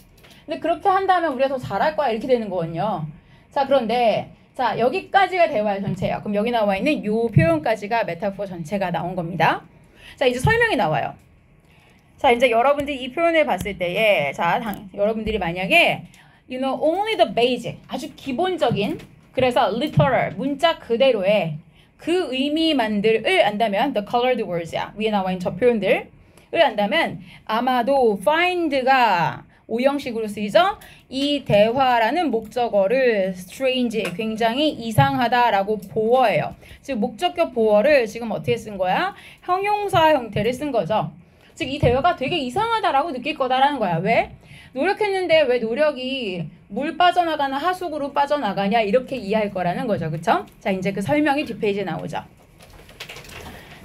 근데 그렇게 한다면 우리가 더 잘할 거야 이렇게 되는 거거든요. 자, 그런데 자, 여기까지가 대화의 전체예요. 그럼 여기 나와 있는 요 표현까지가 메타포 전체가 나온 겁니다. 자, 이제 설명이 나와요. 자, 이제 여러분들이 이 표현을 봤을 때에 자, 여러분들이 만약에 you know only the basic 아주 기본적인 그래서 literal 문자 그대로의 그 의미만들을 안다면 the colored words야. 위에 나와 있는 저 표현들을 안다면 아마도 find가 오형식으로 쓰이죠. 이 대화라는 목적어를 strange 굉장히 이상하다라고 보어해요. 즉 목적격 보어를 지금 어떻게 쓴 거야? 형용사 형태를 쓴 거죠. 즉 이 대화가 되게 이상하다라고 느낄 거다라는 거야. 왜? 노력했는데 왜 노력이 물 빠져나가는 하수구로 빠져나가냐 이렇게 이해할 거라는 거죠. 그쵸? 자, 이제 그 설명이 뒷페이지에 나오죠.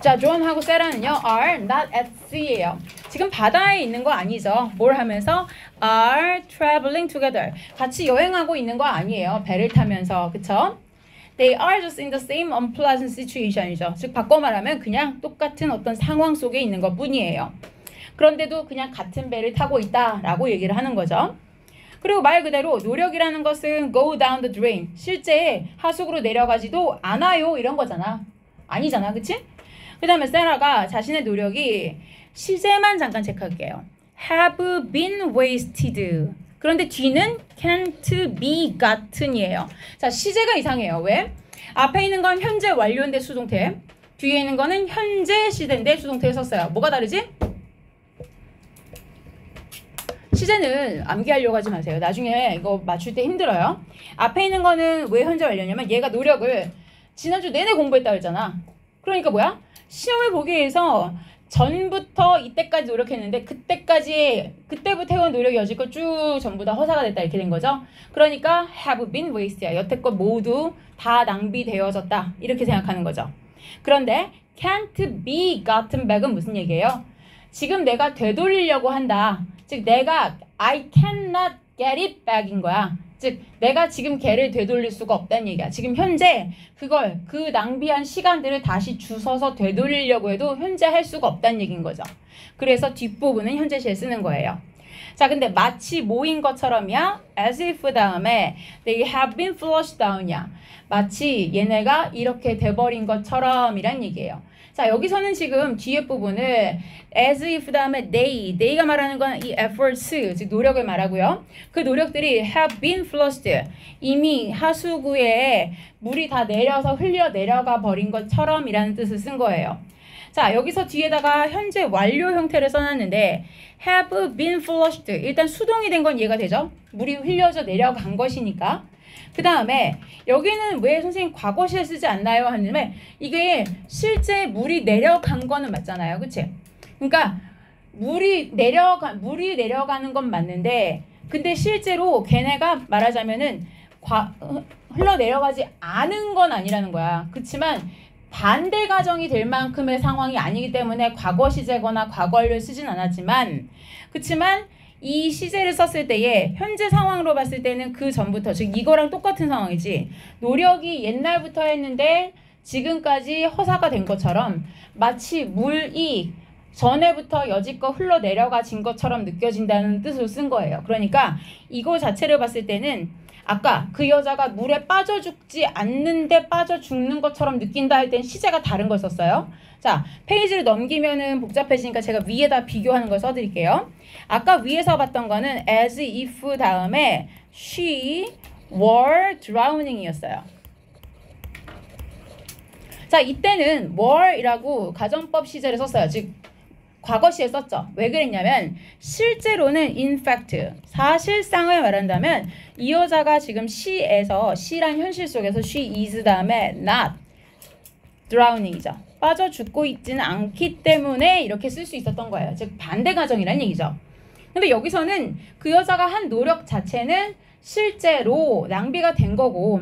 자, 존하고 세라는요. are not at sea예요. 지금 바다에 있는 거 아니죠. 뭘 하면서? are traveling together. 같이 여행하고 있는 거 아니에요. 배를 타면서. 그쵸? They are just in the same unpleasant situation이죠. 즉 바꿔 말하면 그냥 똑같은 어떤 상황 속에 있는 것 뿐이에요. 그런데도 그냥 같은 배를 타고 있다라고 얘기를 하는 거죠. 그리고 말 그대로 노력이라는 것은 go down the drain. 실제 하수구로 내려가지도 않아요. 이런 거잖아. 아니잖아. 그치? 그 다음에 세라가 자신의 노력이 시제만 잠깐 체크할게요. have been wasted. 그런데 뒤는 can't be gotten이에요. 자, 시제가 이상해요. 왜? 앞에 있는 건 현재 완료인데 수동태. 뒤에 있는 거는 현재 시제인데 수동태를 썼어요. 뭐가 다르지? 시제는 암기하려고 하지 마세요. 나중에 이거 맞출 때 힘들어요. 앞에 있는 거는 왜 현재 완료냐면 얘가 노력을 지난주 내내 공부했다고 했잖아. 그러니까 뭐야? 시험을 보기 위해서 전부터 이때까지 노력했는데 그때부터 해온 노력이 여지껏 쭉 전부 다 허사가 됐다 이렇게 된 거죠. 그러니까 have been wasted야. 여태껏 모두 다 낭비되어졌다 이렇게 생각하는 거죠. 그런데 can't be gotten back은 무슨 얘기예요? 지금 내가 되돌리려고 한다. 즉 내가 I cannot get it back인 거야. 즉 내가 지금 걔를 되돌릴 수가 없다는 얘기야. 지금 현재 그걸 그 낭비한 시간들을 다시 주워서 되돌리려고 해도 현재 할 수가 없다는 얘기인 거죠. 그래서 뒷부분은 현재 시에 쓰는 거예요. 자, 근데 마치 모인 것처럼이야. as if 다음에 they have been flushed down이야. 마치 얘네가 이렇게 돼버린 것처럼 이란 얘기예요. 자, 여기서는 지금 뒤에 부분을 as if 다음에 they가 말하는 건 이 efforts, 즉 노력을 말하고요. 그 노력들이 have been flushed, 이미 하수구에 물이 다 내려서 흘려 내려가 버린 것처럼 이라는 뜻을 쓴 거예요. 자, 여기서 뒤에다가 현재 완료 형태를 써놨는데 have been flushed, 일단 수동이 된 건 이해가 되죠? 물이 흘려져 내려간 것이니까. 그 다음에 여기는 왜 선생님 과거시에 쓰지 않나요? 하는데 이게 실제 물이 내려간 거는 맞잖아요. 그치? 그러니까 물이 내려가는 건 맞는데 근데 실제로 걔네가 말하자면은 흘러 내려가지 않은 건 아니라는 거야. 그렇지만 반대 가정이 될 만큼의 상황이 아니기 때문에 과거 시제거나 과거 완료를 쓰진 않았지만 그치만 이 시제를 썼을 때에 현재 상황으로 봤을 때는 그 전부터 즉 이거랑 똑같은 상황이지 노력이 옛날부터 했는데 지금까지 허사가 된 것처럼 마치 물이 전에부터 여지껏 흘러내려가진 것처럼 느껴진다는 뜻으로 쓴 거예요. 그러니까 이거 자체를 봤을 때는 아까 그 여자가 물에 빠져 죽지 않는데 빠져 죽는 것처럼 느낀다 할 땐 시제가 다른 걸 썼어요. 자, 페이지를 넘기면은 복잡해지니까 제가 위에다 비교하는 걸 써드릴게요. 아까 위에서 봤던 거는 as if 다음에 she were drowning이었어요. 자, 이때는 were이라고 가정법 시제를 썼어요. 즉 과거시에 썼죠. 왜 그랬냐면 실제로는 in fact 사실상을 말한다면 이 여자가 지금 she에서 she란 현실 속에서 she is 다음에 not drowning이죠. 빠져 죽고 있지는 않기 때문에 이렇게 쓸 수 있었던 거예요. 즉 반대 가정이란 얘기죠. 근데 여기서는 그 여자가 한 노력 자체는 실제로 낭비가 된 거고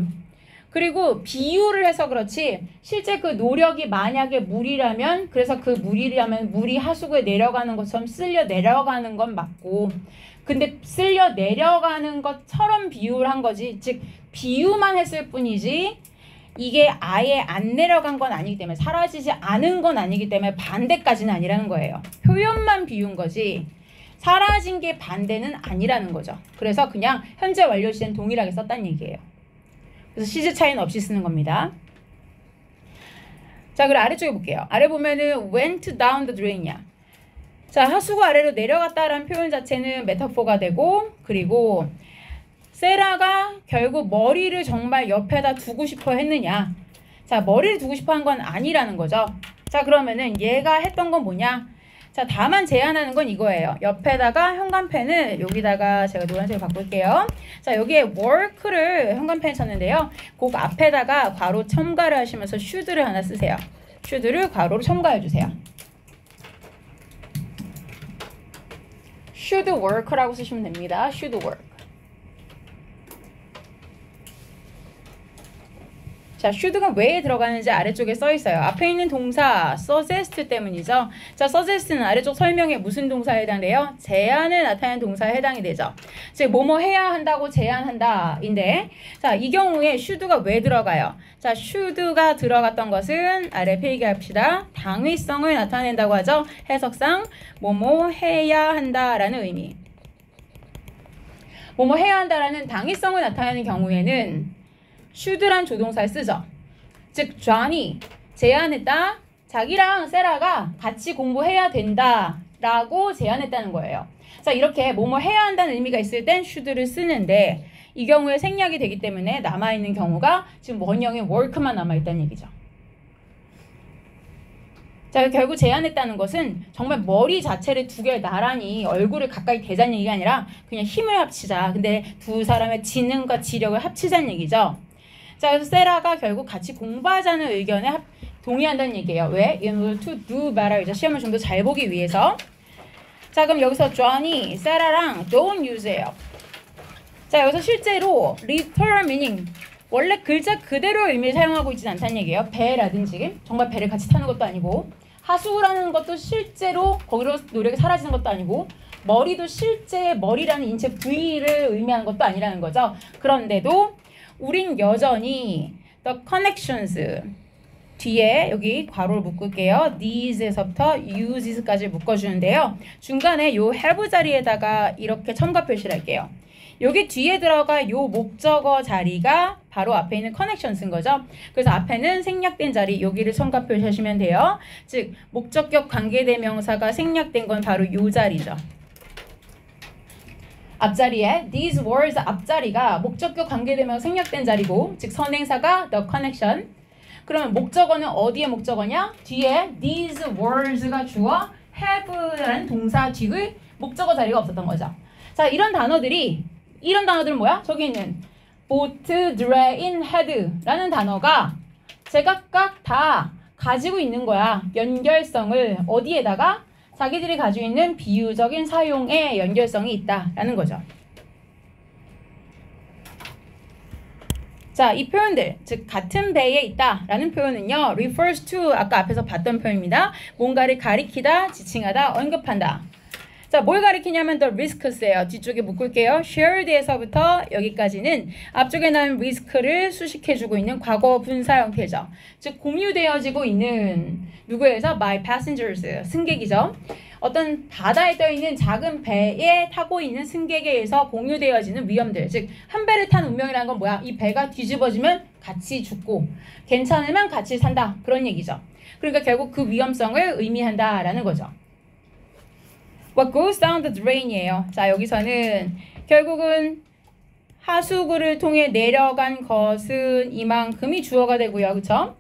그리고 비유를 해서 그렇지 실제 그 노력이 만약에 물이라면 그래서 그 물이라면 물이 하수구에 내려가는 것처럼 쓸려 내려가는 건 맞고 근데 쓸려 내려가는 것처럼 비유를 한 거지 즉 비유만 했을 뿐이지 이게 아예 안 내려간 건 아니기 때문에 사라지지 않은 건 아니기 때문에 반대까지는 아니라는 거예요. 표현만 비운 거지 사라진 게 반대는 아니라는 거죠. 그래서 그냥 현재 완료 시제는 동일하게 썼다는 얘기예요. 그래서 시제 차이는 없이 쓰는 겁니다. 자, 그리고 아래쪽에 볼게요. 아래 보면은 went down the drain이야. 자, 하수구 아래로 내려갔다라는 표현 자체는 메타포가 되고 그리고 세라가 결국 머리를 정말 옆에다 두고 싶어 했느냐. 자, 머리를 두고 싶어 한 건 아니라는 거죠. 자, 그러면은 얘가 했던 건 뭐냐. 자, 다만 제안하는 건 이거예요. 옆에다가 현관펜을 여기다가 제가 노란색으로 바꿀게요. 자, 여기에 work를 현관펜 쳤는데요. 그 앞에다가 괄호 첨가를 하시면서 should를 하나 쓰세요. should를 괄호로 첨가해 주세요. should work라고 쓰시면 됩니다. should work. 자, should가 왜 들어가는지 아래쪽에 써 있어요. 앞에 있는 동사 suggest 때문이죠. 자, suggest는 아래쪽 설명에 무슨 동사에 해당돼요? 제안을 나타내는 동사에 해당이 되죠. 즉, 뭐뭐 해야 한다고 제안한다 인데 자, 이 경우에 should가 왜 들어가요? 자, should가 들어갔던 것은 아래 필기합시다. 당위성을 나타낸다고 하죠. 해석상 뭐뭐 해야 한다라는 의미. 뭐뭐 해야 한다라는 당위성을 나타내는 경우에는 should란 조동사를 쓰죠. 즉 John이 제안했다. 자기랑 세라가 같이 공부해야 된다 라고 제안했다는 거예요. 자, 이렇게 뭐뭐 해야 한다는 의미가 있을 땐 should를 쓰는데 이 경우에 생략이 되기 때문에 남아있는 경우가 지금 원형의 work만 남아있다는 얘기죠. 자, 결국 제안했다는 것은 정말 머리 자체를 두 개 나란히 얼굴을 가까이 대자는 얘기가 아니라 그냥 힘을 합치자. 근데 두 사람의 지능과 지력을 합치자는 얘기죠. 자, 그래서 세라가 결국 같이 공부하자는 의견에 동의한다는 얘기예요. 왜? In order to do better. 시험을 좀 더 잘 보기 위해서. 자, 그럼 여기서 John이 세라랑 don't use예요. 자, 여기서 실제로 literal meaning 원래 글자 그대로 의미를 사용하고 있지는 않다는 얘기예요. 배라든지 정말 배를 같이 타는 것도 아니고 하수구라는 것도 실제로 거기로 노력이 사라지는 것도 아니고 머리도 실제 머리라는 인체 부위를 의미하는 것도 아니라는 거죠. 그런데도 우린 여전히 the connections 뒤에 여기 괄호를 묶을게요. these에서부터 uses까지 묶어주는데요. 중간에 요 have 자리에다가 이렇게 첨가 표시를 할게요. 여기 뒤에 들어가 요 목적어 자리가 바로 앞에 있는 connections인 거죠. 그래서 앞에는 생략된 자리 여기를 첨가 표시하시면 돼요. 즉 목적격 관계대명사가 생략된 건 바로 요 자리죠. 앞자리에 these words 앞자리가 목적격 관계대명사 생략된 자리고 즉 선행사가 the connection. 그러면 목적어는 어디에 목적어냐? 뒤에 these words가 주어 have라는 동사 뒤의 목적어 자리가 없었던 거죠. 자, 이런 단어들은 뭐야? 저기 있는 boat, drain, head라는 단어가 제각각 다 가지고 있는 거야. 연결성을 어디에다가? 자기들이 가지고 있는 비유적인 사용에 연결성이 있다라는 거죠. 자, 이 표현들, 즉 같은 배에 있다라는 표현은요, refers to 아까 앞에서 봤던 표현입니다. 뭔가를 가리키다, 지칭하다, 언급한다. 자, 뭘 가리키냐면 the risks예요. 뒤쪽에 묶을게요. shared에서부터 여기까지는 앞쪽에 나온 risk를 수식해주고 있는 과거 분사 형태죠. 즉 공유되어지고 있는 누구에서? my passengers, 승객이죠. 어떤 바다에 떠있는 작은 배에 타고 있는 승객에 의해서 공유되어지는 위험들. 즉 한 배를 탄 운명이라는 건 뭐야? 이 배가 뒤집어지면 같이 죽고 괜찮으면 같이 산다. 그런 얘기죠. 그러니까 결국 그 위험성을 의미한다라는 거죠. What goes down the drain이에요. 자, 여기서는 결국은 하수구를 통해 내려간 것은 이만큼이 주어가 되고요. 그쵸?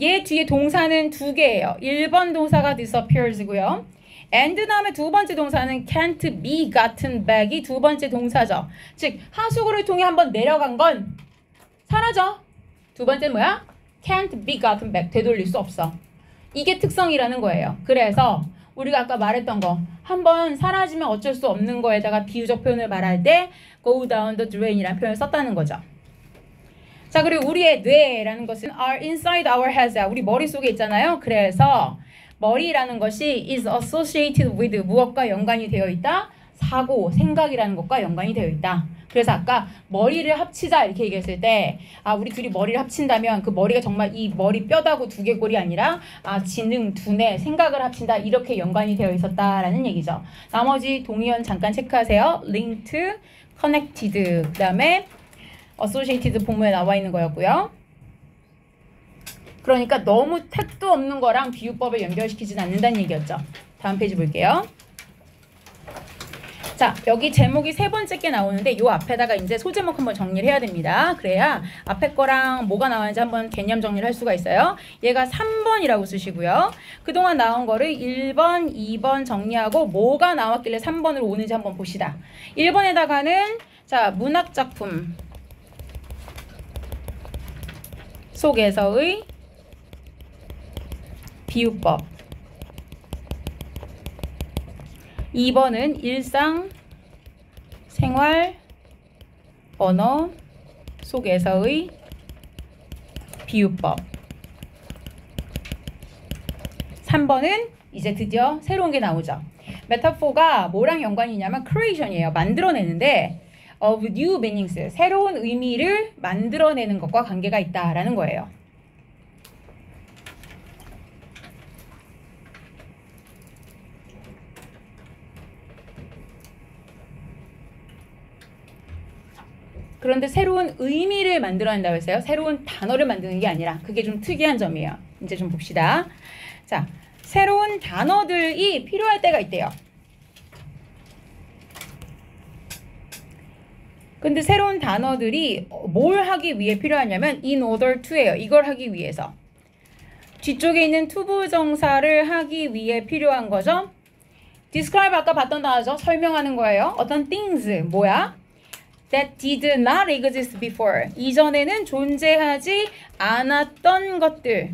얘 뒤에 동사는 두 개예요. 1번 동사가 disappears고요. and 다음에 두 번째 동사는 can't be gotten back이 두 번째 동사죠. 즉 하수구를 통해 한번 내려간 건 사라져. 두 번째 뭐야? can't be gotten back. 되돌릴 수 없어. 이게 특성이라는 거예요. 그래서 우리가 아까 말했던 거 한번 사라지면 어쩔 수 없는 거에다가 비유적 표현을 말할 때 go down the drain이라는 표현을 썼다는 거죠. 자, 그리고 우리의 뇌라는 것은 are inside our heads야. 우리 머릿속에 있잖아요. 그래서 머리라는 것이 is associated with 무엇과 연관이 되어 있다? 사고, 생각이라는 것과 연관이 되어 있다. 그래서 아까 머리를 합치자 이렇게 얘기했을 때 우리 둘이 머리를 합친다면 그 머리가 정말 이 머리 뼈다구 두개골이 아니라 지능, 두뇌, 생각을 합친다 이렇게 연관이 되어 있었다라는 얘기죠. 나머지 동의어는 잠깐 체크하세요. linked, connected, 그 다음에 associated 본문에 나와 있는 거였고요. 그러니까 너무 택도 없는 거랑 비유법을 연결시키진 않는다는 얘기였죠. 다음 페이지 볼게요. 자, 여기 제목이 세 번째 게 나오는데 요 앞에다가 이제 소제목 한번 정리를 해야 됩니다. 그래야 앞에 거랑 뭐가 나왔는지 한번 개념 정리를 할 수가 있어요. 얘가 3번이라고 쓰시고요. 그동안 나온 거를 1번, 2번 정리하고 뭐가 나왔길래 3번으로 오는지 한번 봅시다. 1번에다가는 자, 문학작품 속에서의 비유법. 2번은 일상, 생활, 언어 속에서의 비유법. 3번은 이제 드디어 새로운 게 나오죠. 메타포가 뭐랑 연관이 있냐면 creation이에요. 만들어내는데 of new meanings, 새로운 의미를 만들어내는 것과 관계가 있다라는 거예요. 그런데 새로운 의미를 만들어낸다고 했어요. 새로운 단어를 만드는 게 아니라 그게 좀 특이한 점이에요. 이제 좀 봅시다. 자, 새로운 단어들이 필요할 때가 있대요. 근데 새로운 단어들이 뭘 하기 위해 필요하냐면 in order to예요. 이걸 하기 위해서. 뒤쪽에 있는 투부정사를 하기 위해 필요한 거죠. describe 아까 봤던 단어죠. 설명하는 거예요. 어떤 things, 뭐야? that did not exist before. 이전에는 존재하지 않았던 것들.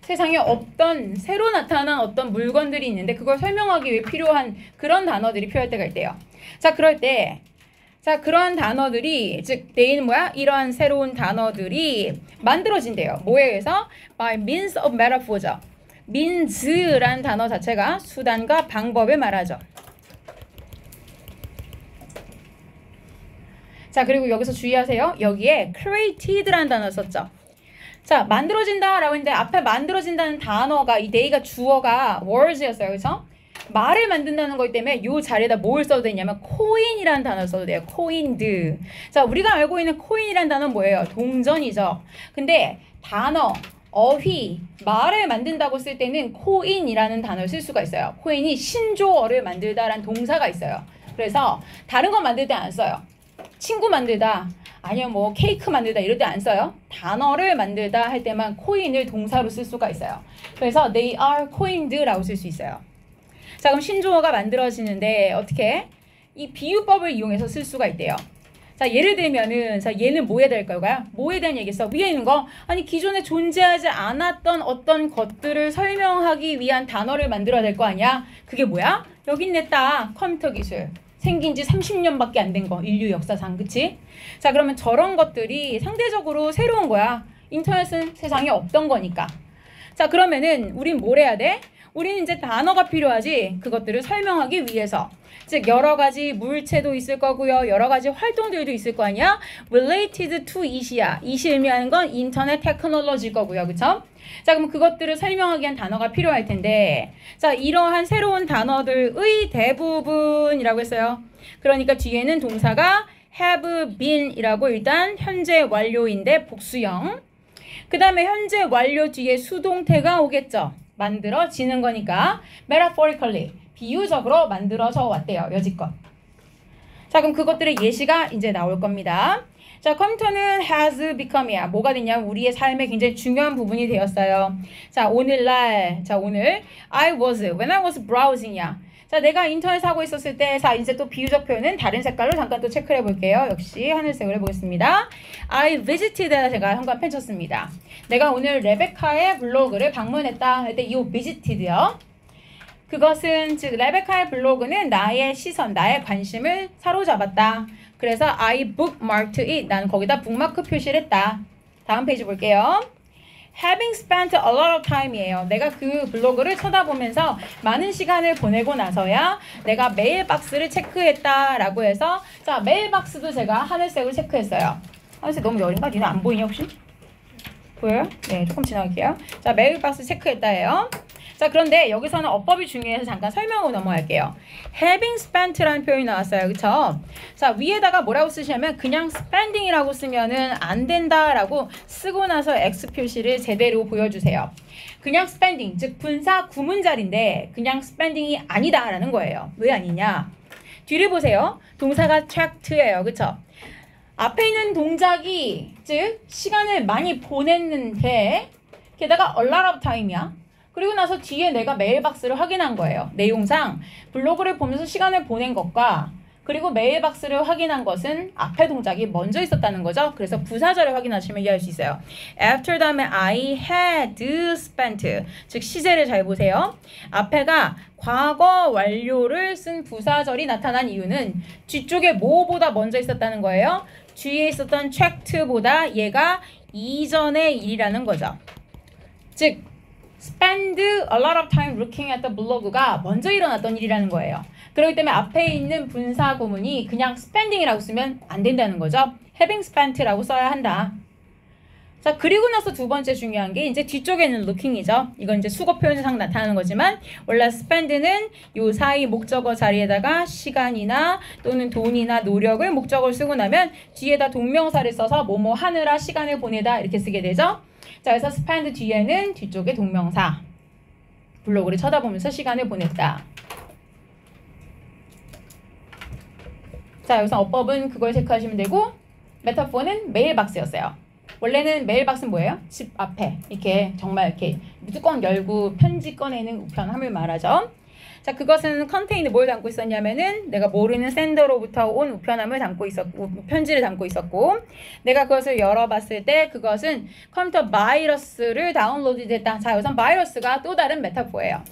세상에 없던 새로 나타난 어떤 물건들이 있는데 그걸 설명하기 위해 필요한 그런 단어들이 필요할 때가 있대요. 자, 그럴 때 자, 그러한 단어들이 즉 내일은 뭐야? 이러한 새로운 단어들이 만들어진대요. 뭐에 의해서? by means of metaphor죠. means라는 단어 자체가 수단과 방법을 말하죠. 자, 그리고 여기서 주의하세요. 여기에 created라는 단어 썼죠. 자, 만들어진다라고 했는데 앞에 만들어진다는 단어가 이 day가 주어가 words였어요. 그래서 말을 만든다는 거기 때문에 이 자리에다 뭘 써도 되냐면 coin이라는 단어를 써도 돼요. coined. 자, 우리가 알고 있는 coin이라는 단어는 뭐예요? 동전이죠. 근데 단어, 어휘, 말을 만든다고 쓸 때는 coin이라는 단어를 쓸 수가 있어요. coin이 신조어를 만들다라는 동사가 있어요. 그래서 다른 거 만들 때 안 써요. 친구 만들다, 아니면 뭐 케이크 만들다 이럴 때 안 써요. 단어를 만들다 할 때만 coin을 동사로 쓸 수가 있어요. 그래서 they are coined라고 쓸 수 있어요. 자, 그럼 신조어가 만들어지는데 어떻게? 이 비유법을 이용해서 쓸 수가 있대요. 자, 예를 들면은 자, 얘는 뭐에 대할 걸까요? 뭐에 대한 얘기했어? 위에 있는 거 아니 기존에 존재하지 않았던 어떤 것들을 설명하기 위한 단어를 만들어야 될 거 아니야? 그게 뭐야? 여기 있네 딱 컴퓨터 기술. 생긴 지 30년밖에 안 된 거, 인류 역사상, 그치? 자, 그러면 저런 것들이 상대적으로 새로운 거야. 인터넷은 세상에 없던 거니까. 자, 그러면은 우린 뭘 해야 돼? 우리는 이제 단어가 필요하지. 그것들을 설명하기 위해서. 즉 여러 가지 물체도 있을 거고요. 여러 가지 활동들도 있을 거 아니야. related to it이야. it이 의미하는 건 인터넷 테크놀로지일 거고요. 그쵸? 자, 그럼 그것들을 설명하기 위한 단어가 필요할 텐데, 자, 이러한 새로운 단어들의 대부분이라고 했어요. 그러니까 뒤에는 동사가 have been 이라고 일단 현재 완료인데 복수형. 그 다음에 현재 완료 뒤에 수동태가 오겠죠. 만들어지는 거니까 metaphorically, 비유적으로 만들어져 왔대요. 여지껏. 자, 그럼 그것들의 예시가 이제 나올 겁니다. 자, 컴퓨터는 has become이야. 뭐가 됐냐면 우리의 삶에 굉장히 중요한 부분이 되었어요. 자, 오늘날, 자, 오늘 when I was browsing이야. 자, 내가 인터넷 하고 있었을 때, 자, 이제 또 비유적 표현은 다른 색깔로 잠깐 또 체크를 해볼게요. 역시 하늘색으로 해보겠습니다. I visited에다 제가 현관 펼쳤습니다. 내가 오늘 레베카의 블로그를 방문했다 할 때 이 visited요. 그것은 즉 레베카의 블로그는 나의 시선, 나의 관심을 사로잡았다. 그래서 I bookmarked it. 난 거기다 북마크 표시를 했다. 다음 페이지 볼게요. Having spent a lot of time이에요. 내가 그 블로그를 쳐다보면서 많은 시간을 보내고 나서야 내가 메일박스를 체크했다라고 해서, 자, 메일박스도 제가 하늘색으로 체크했어요. 하늘색 너무 여린가? 니는 안 보이냐 혹시? 보여요? 네, 조금 지나갈게요. 자, 메일박스 체크했다예요. 자, 그런데 여기서는 어법이 중요해서 잠깐 설명으로 넘어갈게요. having spent라는 표현이 나왔어요. 그쵸? 자, 위에다가 뭐라고 쓰시냐면 그냥 spending이라고 쓰면은 안 된다라고 쓰고 나서 X 표시를 제대로 보여주세요. 그냥 spending, 즉 분사 구문자리인데 그냥 spending이 아니다라는 거예요. 왜 아니냐? 뒤를 보세요. 동사가 tracked예요. 그쵸? 앞에 있는 동작이 즉 시간을 많이 보냈는데 게다가 a lot of time이야. 그리고 나서 뒤에 내가 메일박스를 확인한 거예요. 내용상 블로그를 보면서 시간을 보낸 것과 그리고 메일박스를 확인한 것은 앞에 동작이 먼저 있었다는 거죠. 그래서 부사절을 확인하시면 이해할 수 있어요. After 다음에 I had spent, 즉 시제를 잘 보세요. 앞에가 과거 완료를 쓴 부사절이 나타난 이유는 뒤쪽에 뭐보다 먼저 있었다는 거예요. 뒤에 있었던 checked보다 얘가 이전의 일이라는 거죠. 즉 spend a lot of time looking at the blog가 먼저 일어났던 일이라는 거예요. 그렇기 때문에 앞에 있는 분사 구문이 그냥 spending이라고 쓰면 안 된다는 거죠. having spent라고 써야 한다. 자, 그리고 나서 두 번째 중요한 게 이제 뒤쪽에는 looking이죠. 이건 이제 수거 표현상 나타나는 거지만 원래 spend는 요 사이 목적어 자리에다가 시간이나 또는 돈이나 노력을 목적어를 쓰고 나면 뒤에다 동명사를 써서 뭐뭐 하느라 시간을 보내다 이렇게 쓰게 되죠. 자, 그래서 spend 뒤에는 뒤쪽에 동명사. 블로그를 쳐다보면서 시간을 보냈다. 자, 여기서 어법은 그걸 체크하시면 되고, 메타포는 메일박스였어요. 원래는 메일박스는 뭐예요? 집 앞에 이렇게 정말 이렇게 뚜껑 열고 편지 꺼내는 우편함을 말하죠. 자, 그것은 컨테이너 뭘 담고 있었냐면은 내가 모르는 샌더로부터 온 우편함을 담고 있었고, 편지를 담고 있었고, 내가 그것을 열어봤을 때 그것은 컴퓨터 바이러스를 다운로드했다. 자, 여기서 바이러스가 또 다른 메타포예요.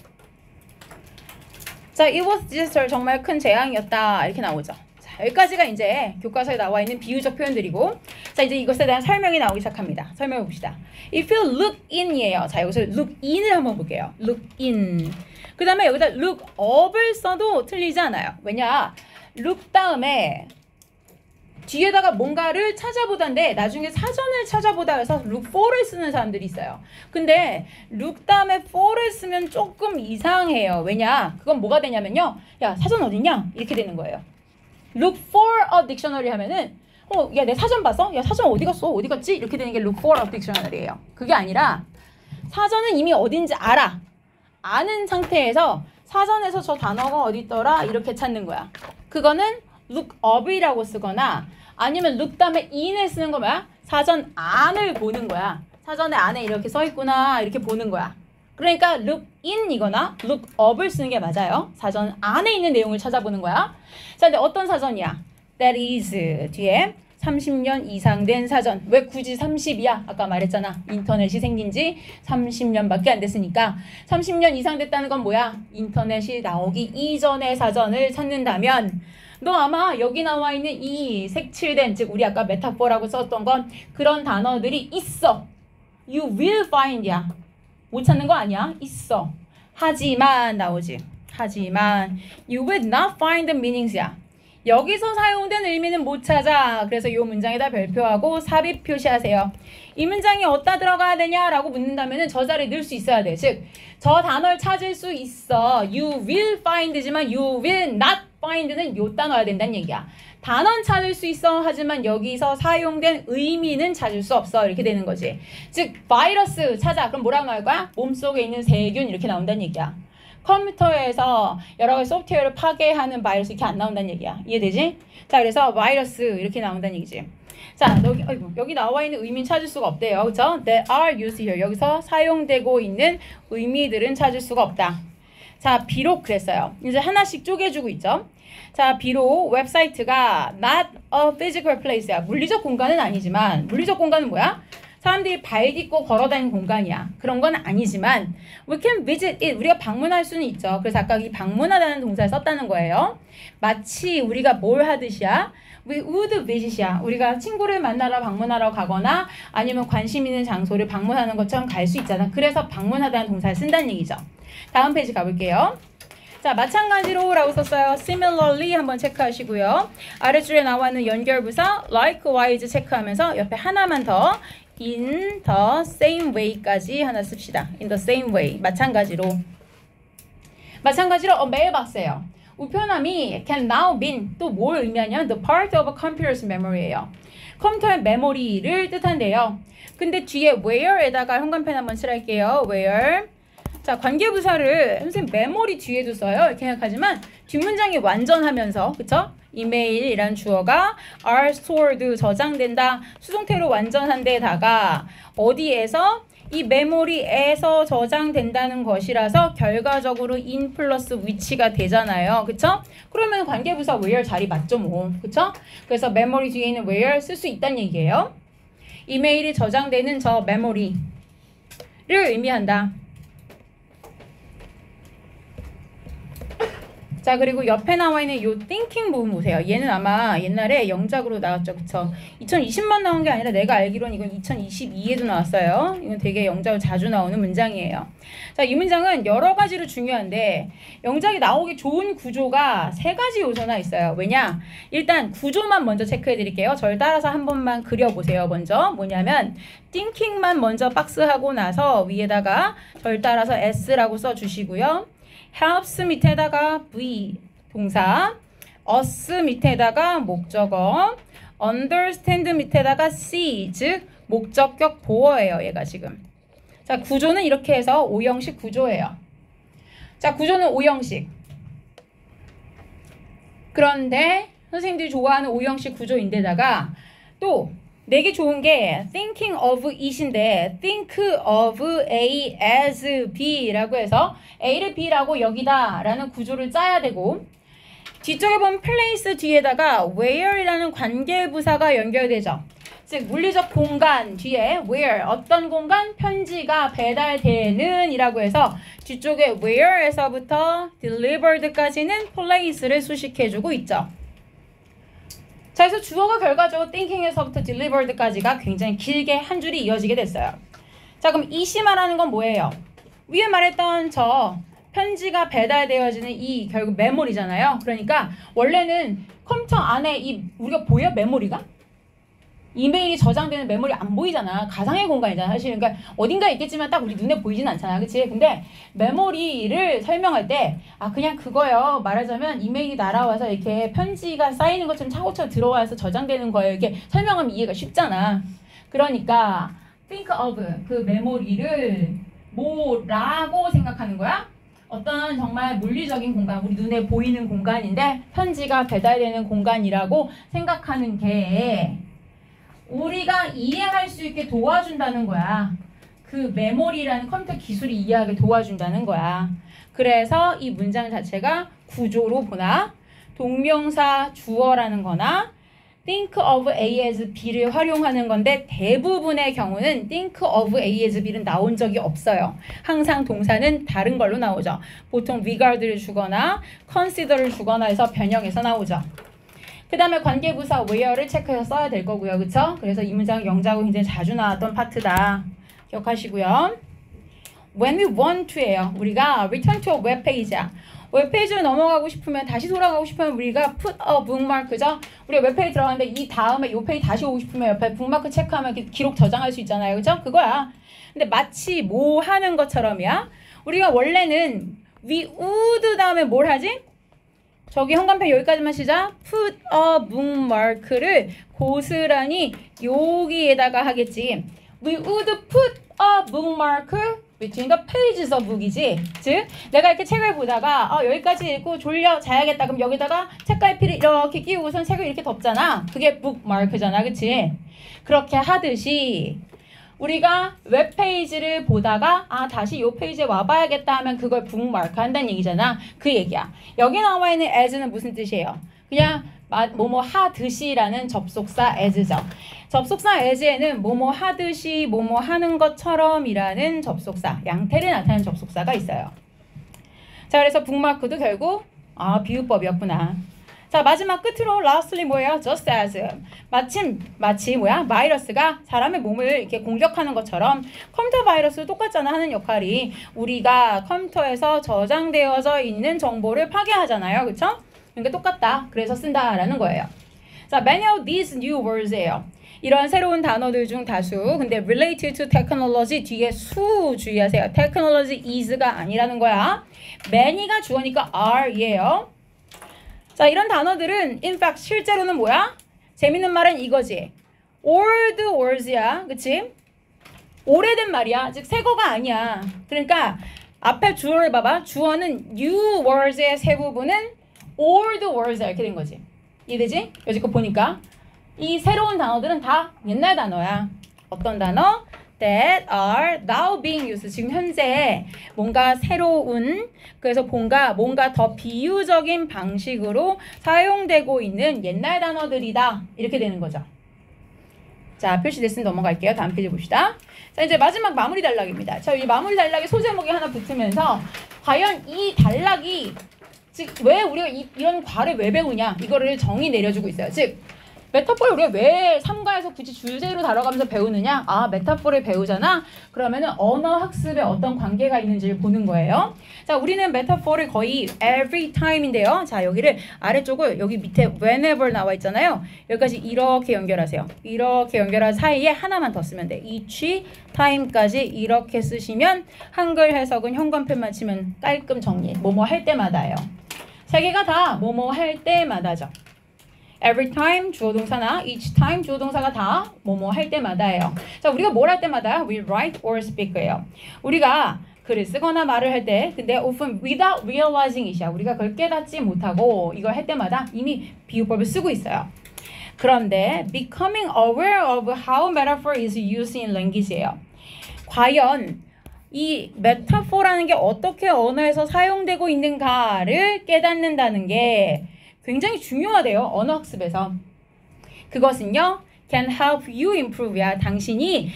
자, it was disaster, 정말 큰 재앙이었다 이렇게 나오죠. 자, 여기까지가 이제 교과서에 나와 있는 비유적 표현들이고, 자, 이제 이것에 대한 설명이 나오기 시작합니다. 설명해 봅시다. If you look in이에요. 자, 여기서 look in을 한번 볼게요. look in. 그 다음에 여기다 look up을 써도 틀리지 않아요. 왜냐? look 다음에 뒤에다가 뭔가를 찾아보다인데 나중에 사전을 찾아보다 해서 look for를 쓰는 사람들이 있어요. 근데 look 다음에 for를 쓰면 조금 이상해요. 왜냐? 그건 뭐가 되냐면요. 야, 사전 어딨냐? 이렇게 되는 거예요. look for a dictionary 하면은 야, 내 사전 봤어? 야, 사전 어디 갔어? 어디 갔지? 이렇게 되는 게 look for a dictionary예요. 그게 아니라 사전은 이미 어딘지 알아. 아는 상태에서 사전에서 저 단어가 어디 있더라 이렇게 찾는 거야. 그거는 look up이라고 쓰거나 아니면 look 다음에 in을 쓰는 거 뭐야? 사전 안을 보는 거야. 사전에 안에 이렇게 써 있구나 이렇게 보는 거야. 그러니까 look in이거나 look up을 쓰는 게 맞아요. 사전 안에 있는 내용을 찾아보는 거야. 자, 근데 어떤 사전이야? That is 뒤에 30년 이상 된 사전. 왜 굳이 30이야? 아까 말했잖아. 인터넷이 생긴 지 30년밖에 안 됐으니까. 30년 이상 됐다는 건 뭐야? 인터넷이 나오기 이전의 사전을 찾는다면 너 아마 여기 나와 있는 이 색칠된, 즉 우리 아까 메타포라고 썼던 건 그런 단어들이 있어. You will find야. 못 찾는 거 아니야. 있어. 하지만 나오지. 하지만 you will not find the meanings야. 여기서 사용된 의미는 못 찾아. 그래서 이 문장에다 별표하고 삽입 표시하세요. 이 문장이 어디다 들어가야 되냐라고 묻는다면 저 자리에 넣을 수 있어야 돼. 즉, 저 단어를 찾을 수 있어. You will find지만 you will not find는 요따 넣어야 된다는 얘기야. 단어는 찾을 수 있어. 하지만 여기서 사용된 의미는 찾을 수 없어. 이렇게 되는 거지. 즉, 바이러스 찾아. 그럼 뭐라고 나올 거야? 몸속에 있는 세균 이렇게 나온다는 얘기야. 컴퓨터에서 여러 가지 소프트웨어를 파괴하는 바이러스 이렇게 안 나온다는 얘기야. 이해되지? 자, 그래서 바이러스 이렇게 나온다는 얘기지. 자, 여기 나와 있는 의미는 찾을 수가 없대요. 그쵸? That are used here. 여기서 사용되고 있는 의미들은 찾을 수가 없다. 자, 비록 그랬어요. 이제 하나씩 쪼개주고 있죠. 자, 비록 웹사이트가 not a physical place야. 물리적 공간은 아니지만, 물리적 공간은 뭐야? 사람들이 발 딛고 걸어다니는 공간이야. 그런 건 아니지만 we can visit it. 우리가 방문할 수는 있죠. 그래서 아까 이 방문하다는 동사를 썼다는 거예요. 마치 우리가 뭘 하듯이야. We would visit이야. 우리가 친구를 만나러 방문하러 가거나 아니면 관심 있는 장소를 방문하는 것처럼 갈 수 있잖아. 그래서 방문하다는 동사를 쓴다는 얘기죠. 다음 페이지 가볼게요. 자, 마찬가지로 라고 썼어요. Similarly 한번 체크하시고요. 아래줄에 나와 있는 연결부사 likewise 체크하면서 옆에 하나만 더 in the same way까지 하나 씁시다. in the same way. 마찬가지로 mailbox예요. 우편함이 can now mean 또 뭘 의미하냐면 the part of a computer's memory예요. 컴퓨터의 메모리를 뜻한대요. 근데 뒤에 where에다가 형광펜 한번 칠할게요. where. 자, 관계부사를 선생님 메모리 뒤에도 써요. 이렇게 생각하지만 뒷문장이 완전하면서 그쵸? 이메일이란 주어가 are stored 저장된다. 수동태로 완전한 데다가 어디에서? 이 메모리에서 저장된다는 것이라서 결과적으로 in 플러스 which가 되잖아요. 그쵸? 그러면 관계부사 where 자리 맞죠 뭐. 그쵸? 그래서 메모리 뒤에 있는 where 쓸 수 있다는 얘기예요. 이메일이 저장되는 저 메모리를 의미한다. 자, 그리고 옆에 나와 있는 요 thinking 부분 보세요. 얘는 아마 옛날에 영작으로 나왔죠. 그쵸? 2020만 나온 게 아니라 내가 알기로는 이건 2022에도 나왔어요. 이건 되게 영작으로 자주 나오는 문장이에요. 자, 이 문장은 여러 가지로 중요한데 영작이 나오기 좋은 구조가 세 가지 요소나 있어요. 왜냐? 일단 구조만 먼저 체크해 드릴게요. 저를 따라서 한 번만 그려보세요. 먼저 뭐냐면 thinking만 먼저 박스하고 나서 위에다가 저를 따라서 S라고 써주시고요. helps 밑에다가 V 동사, us 밑에다가 목적어, understand 밑에다가 C 즉 목적격 보어예요. 얘가 지금. 자, 구조는 이렇게 해서 5형식 구조예요. 자, 구조는 5형식. 그런데 선생님들이 좋아하는 5형식 구조인데다가 또 내게 좋은 게 thinking of it인데 think of A as B라고 해서 A를 B라고 여기다 라는 구조를 짜야 되고 뒤쪽에 보면 place 뒤에다가 where이라는 관계부사가 연결되죠. 즉 물리적 공간 뒤에 where 어떤 공간 편지가 배달되는 이라고 해서 뒤쪽에 where에서부터 delivered까지는 place를 수식해주고 있죠. 자, 그래서 주어가 결과적으로 thinking에서부터 delivered까지가 굉장히 길게 한 줄이 이어지게 됐어요. 자, 그럼 이시 말하는 건 뭐예요? 위에 말했던 저 편지가 배달되어지는 이 결국 메모리잖아요. 그러니까 원래는 컴퓨터 안에 이 우리가 보여? 메모리가? 이메일이 저장되는 메모리 안 보이잖아. 가상의 공간이잖아. 사실 그러니까 어딘가에 있겠지만 딱 우리 눈에 보이진 않잖아. 그치? 근데 메모리를 설명할 때 그냥 그거요. 말하자면 이메일이 날아와서 이렇게 편지가 쌓이는 것처럼 차고처럼 들어와서 저장되는 거예요. 이렇게 설명하면 이해가 쉽잖아. 그러니까 think of 그 메모리를 뭐라고 생각하는 거야? 어떤 정말 물리적인 공간, 우리 눈에 보이는 공간인데 편지가 배달되는 공간이라고 생각하는 게 우리가 이해할 수 있게 도와준다는 거야. 그 메모리라는 컴퓨터 기술이 이해하게 도와준다는 거야. 그래서 이 문장 자체가 구조로 보나 동명사 주어라는 거나 think of A as B를 활용하는 건데 대부분의 경우는 think of A as B는 나온 적이 없어요. 항상 동사는 다른 걸로 나오죠. 보통 regard를 주거나 consider를 주거나 해서 변형해서 나오죠. 그 다음에 관계부사 where를 체크해서 써야 될 거고요. 그쵸? 그래서 이 문장은 영작으로 굉장히 자주 나왔던 파트다. 기억하시고요. When we want to예요. 우리가 return to a web page야. 웹페이지로 넘어가고 싶으면 다시 돌아가고 싶으면 우리가 put a bookmark죠. 우리가 웹페이지 들어가는데 이 다음에 이 페이지 다시 오고 싶으면 옆에 북마크 체크하면 기록 저장할 수 있잖아요. 그죠? 그거야. 근데 마치 뭐 하는 것처럼이야. 우리가 원래는 we would 다음에 뭘 하지? 저기 현관펜 여기까지만 시작. put a bookmark를 고스란히 여기에다가 하겠지. We would put a bookmark between the pages of book이지. 즉 내가 이렇게 책을 보다가 여기까지 읽고 졸려 자야겠다. 그럼 여기다가 책갈피를 이렇게 끼우고선 책을 이렇게 덮잖아. 그게 bookmark잖아. 그치? 그렇게 하듯이 우리가 웹페이지를 보다가 다시 이 페이지에 와봐야겠다 하면 그걸 bookmark 한다는 얘기잖아. 그 얘기야. 여기 나와 있는 as는 무슨 뜻이에요? 그냥 뭐뭐 하듯이라는 접속사 as죠. 접속사 as에는 뭐뭐 하듯이 뭐뭐 하는 것처럼이라는 접속사, 양태를 나타내는 접속사가 있어요. 자, 그래서 bookmark도 결국 비유법이었구나. 자, 마지막 끝으로 lastly 뭐예요? just as. 마치 뭐야? 바이러스가 사람의 몸을 이렇게 공격하는 것처럼 컴퓨터 바이러스도 똑같잖아. 하는 역할이 우리가 컴퓨터에서 저장되어져 있는 정보를 파괴하잖아요. 그쵸? 그러니까 똑같다. 그래서 쓴다라는 거예요. 자, many of these new words예요. 이런 새로운 단어들 중 다수. 근데 related to technology 뒤에 수 주의하세요. technology is가 아니라는 거야. many가 주어니까 are예요. 자, 이런 단어들은 in fact 실제로는 뭐야? 재밌는 말은 이거지. old words야. 그치? 오래된 말이야. 즉 새 거가 아니야. 그러니까 앞에 주어를 봐봐. 주어는 new words의 새 부분은 old words 이렇게 된 거지. 이해되지? 여지껏 보니까 이 새로운 단어들은 다 옛날 단어야. 어떤 단어? that are now being used. 지금 현재 뭔가 새로운, 그래서 뭔가 더 비유적인 방식으로 사용되고 있는 옛날 단어들이다. 이렇게 되는 거죠. 자, 표시됐으면 넘어갈게요. 다음 페이지 봅시다. 자, 이제 마지막 마무리 단락입니다. 자, 이 마무리 단락에 소제목이 하나 붙으면서 과연 이 단락이 즉 왜 우리가 이런 과를 왜 배우냐 이거를 정의 내려주고 있어요. 즉 메타포를 우리가 왜 3과에서 굳이 주제로 다뤄가면서 배우느냐? 메타포를 배우잖아? 그러면은 언어 학습에 어떤 관계가 있는지를 보는 거예요. 자, 우리는 메타포를 거의 every time인데요. 자, 여기를 아래쪽을 여기 밑에 whenever 나와 있잖아요. 여기까지 이렇게 연결하세요. 이렇게 연결한 사이에 하나만 더 쓰면 돼. each time까지 이렇게 쓰시면 한글 해석은 현관펜만 치면 깔끔 정리. 뭐뭐 할 때마다예요. 세 개가 다 뭐뭐 할 때마다죠. Every time 주어 동사나 each time 주어 동사가 다 뭐뭐 할 때마다예요. 자, 우리가 뭘 할 때마다 we write or speak예요. 우리가 글을 쓰거나 말을 할 때, 근데 often without realizing it이야. 우리가 그걸 깨닫지 못하고 이걸 할 때마다 이미 비유법을 쓰고 있어요. 그런데 becoming aware of how metaphor is used in language예요. 과연 이 메타포라는 게 어떻게 언어에서 사용되고 있는가를 깨닫는다는 게 굉장히 중요하대요. 언어 학습에서. 그것은요. can help you improve야. 당신이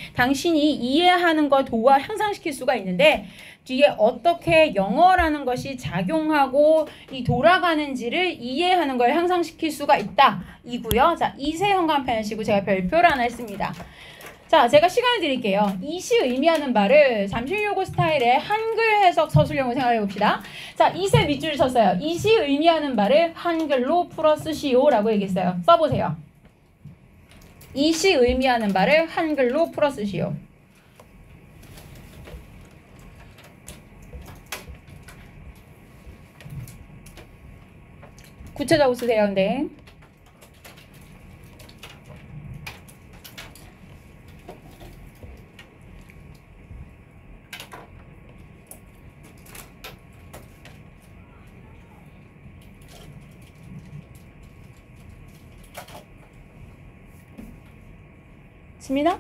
이해하는 걸 향상시킬 수가 있는데 뒤에 어떻게 영어라는 것이 작용하고 돌아가는지를 이해하는 걸 향상시킬 수가 있다. 이고요. 자, 이세 현관펜 하시고 제가 별표를 하나 했습니다. 자, 제가 시간을 드릴게요. 이시 의미하는 바를 잠실요고 스타일의 한글 해석 서술형으로 생각해 봅시다. 자, 이세 밑줄 쳤어요. 이시 의미하는 바를 한글로 풀어 쓰시오라고 얘기했어요. 써보세요. 이시 의미하는 바를 한글로 풀어 쓰시오. 구체적으로 쓰세요. 근데 있습니다.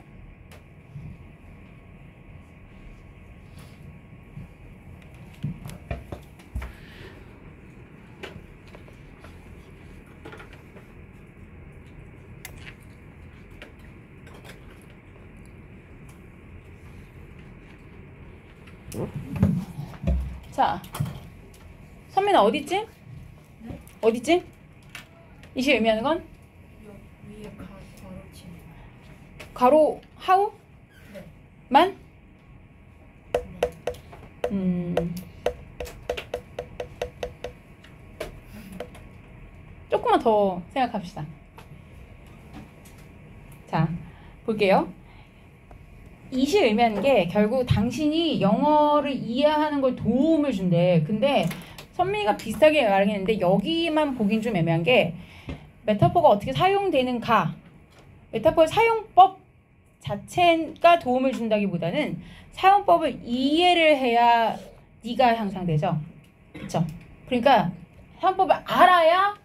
자, 선민아 어딨지? 어딨지? 이시 의미하는 건 위에 가로 치. 가로 how? 네. 만? 네. 조금만 더 생각합시다. 자, 볼게요. 이시 의미하는 게 결국 당신이 영어를 이해하는 걸 도움을 준대. 근데 선미가 비슷하게 말하겠는데 여기만 보긴 좀 애매한 게 메타포가 어떻게 사용되는가, 메타포의 사용법 자체가 도움을 준다기보다는 사용법을 이해를 해야 네가 향상되죠. 그쵸? 그러니까 사용법을 알아야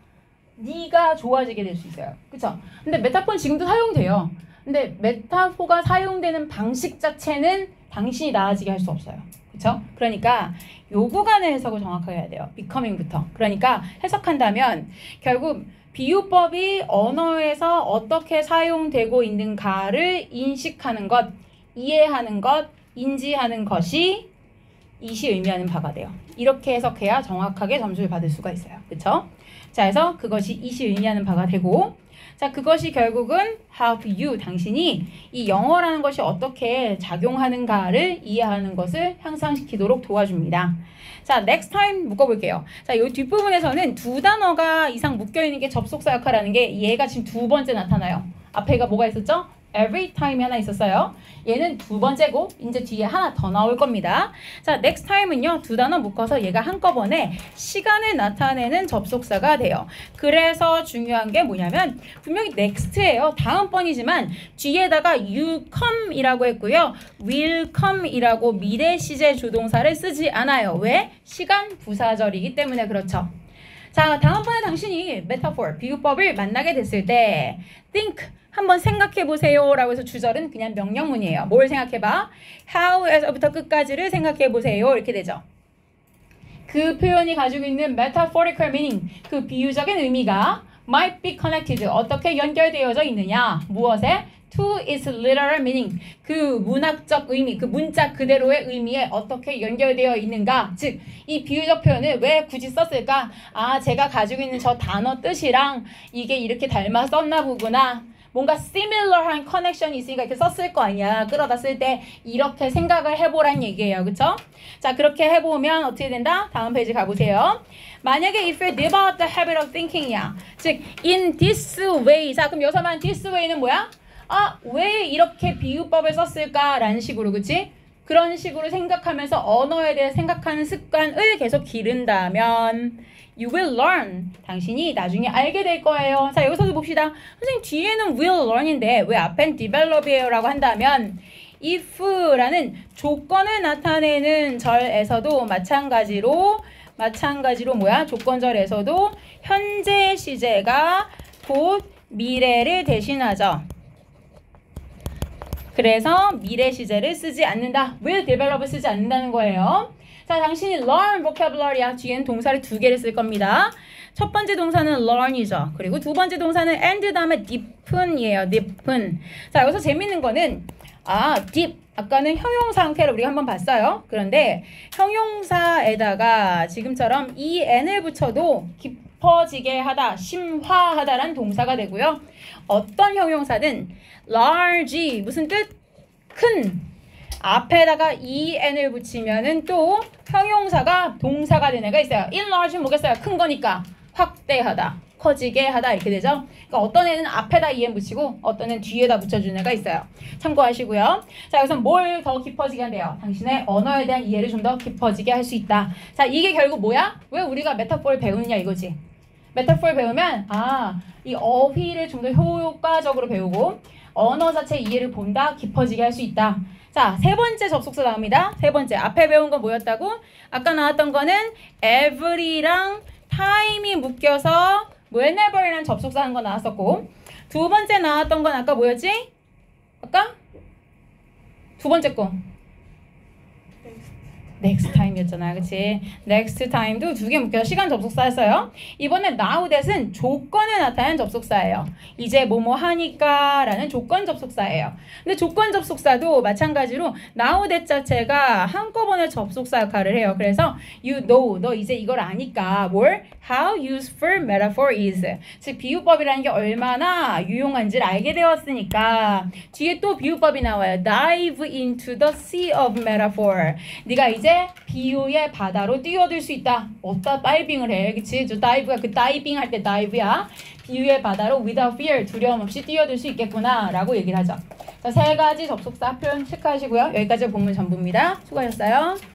네가 좋아지게 될 수 있어요. 그쵸? 근데 메타포는 지금도 사용돼요. 근데 메타포가 사용되는 방식 자체는 당신이 나아지게 할 수 없어요. 그쵸? 그러니까 요 구간의 해석을 정확하게 해야 돼요. becoming부터. 그러니까 해석한다면 결국 비유법이 언어에서 어떻게 사용되고 있는가를 인식하는 것, 이해하는 것, 인지하는 것이 이시 의미하는 바가 돼요. 이렇게 해석해야 정확하게 점수를 받을 수가 있어요. 그쵸? 자, 그래서 그것이 이시 의미하는 바가 되고, 자, 그것이 결국은 how do you, 당신이 이 영어라는 것이 어떻게 작용하는가를 이해하는 것을 향상시키도록 도와줍니다. 자, next time 묶어볼게요. 자, 이 뒷부분에서는 두 단어가 이상 묶여있는 게 접속사 역할하는 게 얘가 지금 두 번째 나타나요. 앞에가 뭐가 있었죠? every time이 하나 있었어요. 얘는 두 번째고 이제 뒤에 하나 더 나올 겁니다. 자, next time은요. 두 단어 묶어서 얘가 한꺼번에 시간을 나타내는 접속사가 돼요. 그래서 중요한 게 뭐냐면 분명히 next예요. 다음번이지만 뒤에다가 you come이라고 했고요. will come이라고 미래 시제 조동사를 쓰지 않아요. 왜? 시간 부사절이기 때문에 그렇죠. 자, 다음번에 당신이 metaphor, 비유법을 만나게 됐을 때 think, 한번 생각해보세요 라고 해서 주절은 그냥 명령문이에요. 뭘 생각해봐? how에서부터 끝까지를 생각해보세요. 이렇게 되죠. 그 표현이 가지고 있는 metaphorical meaning, 그 비유적인 의미가 might be connected, 어떻게 연결되어져 있느냐? 무엇에? to its literal meaning, 그 문학적 의미, 그 문자 그대로의 의미에 어떻게 연결되어 있는가? 즉, 이 비유적 표현을 왜 굳이 썼을까? 아, 제가 가지고 있는 저 단어 뜻이랑 이게 이렇게 닮아 썼나 보구나. 뭔가 similar한 커넥션이 있으니까 이렇게 썼을 거 아니야. 끌어다 쓸 때 이렇게 생각을 해보란 얘기예요. 그쵸? 자, 그렇게 해보면 어떻게 된다? 다음 페이지 가보세요. 만약에 if you develop the habit of thinking이야. 즉, in this way. 자, 그럼 여기서만 this way는 뭐야? 아, 왜 이렇게 비유법을 썼을까라는 식으로, 그치? 그런 식으로 생각하면서 언어에 대해 생각하는 습관을 계속 기른다면 you will learn. 당신이 나중에 알게 될 거예요. 자, 여기서도 봅시다. 선생님, 뒤에는 will learn인데 왜 앞엔 develop이에요? 라고 한다면 if라는 조건을 나타내는 절에서도 마찬가지로 뭐야? 조건절에서도 현재 시제가 곧 미래를 대신하죠. 그래서 미래 시제를 쓰지 않는다. will develop을 쓰지 않는다는 거예요. 자, 당신이 learn vocabulary야. 뒤에는 동사를 두 개를 쓸 겁니다. 첫 번째 동사는 learn이죠. 그리고 두 번째 동사는 and 다음에 deepen이에요. deepen. 자, 여기서 재밌는 거는 deep. 아까는 형용사 형태를 우리가 한번 봤어요. 그런데 형용사에다가 지금처럼 en을 붙여도 깊어지게 하다, 심화하다라는 동사가 되고요. 어떤 형용사든 large, 무슨 뜻? 큰. 앞에다가 en을 붙이면은 또 형용사가 동사가 되는 애가 있어요. enlarge는 뭐겠어요? 큰 거니까 확대하다, 커지게 하다 이렇게 되죠. 그러니까 어떤 애는 앞에다 en 붙이고 어떤 애는 뒤에다 붙여주는 애가 있어요. 참고하시고요. 자, 여기서 뭘 더 깊어지게 한대요? 당신의 언어에 대한 이해를 좀 더 깊어지게 할 수 있다. 자, 이게 결국 뭐야? 왜 우리가 메타포를 배우느냐 이거지. 메타포를 배우면 이 어휘를 좀 더 효과적으로 배우고 언어 자체의 이해를 본다, 깊어지게 할 수 있다. 자, 세 번째 접속사 나옵니다. 세 번째, 앞에 배운 건 뭐였다고? 아까 나왔던 거는 every랑 time이 묶여서 whenever이라는 접속사 한 거 나왔었고, 두 번째 나왔던 건 아까 뭐였지? 아까? 두 번째 거. next time이었잖아, 그치? next time도 두 개 묶여서 시간 접속사였어요. 이번에 now that은 조건을 나타내는 접속사예요. 이제 뭐뭐 하니까 라는 조건 접속사예요. 근데 조건 접속사도 마찬가지로 now that 자체가 한꺼번에 접속사 역할을 해요. 그래서 you know, 너 이제 이걸 아니까 뭘? how useful metaphor is. 즉 비유법이라는 게 얼마나 유용한지를 알게 되었으니까 뒤에 또 비유법이 나와요. dive into the sea of metaphor. 네가 이제 비유의 바다로 뛰어들 수 있다. 어디다 다이빙을 해, 그치? 저 다이브가 그 다이빙 할 때 다이브야. 비유의 바다로 without fear, 두려움 없이 뛰어들 수 있겠구나 라고 얘기를 하죠. 자, 세 가지 접속사 표현 체크하시고요. 여기까지 본문 전부입니다. 수고하셨어요.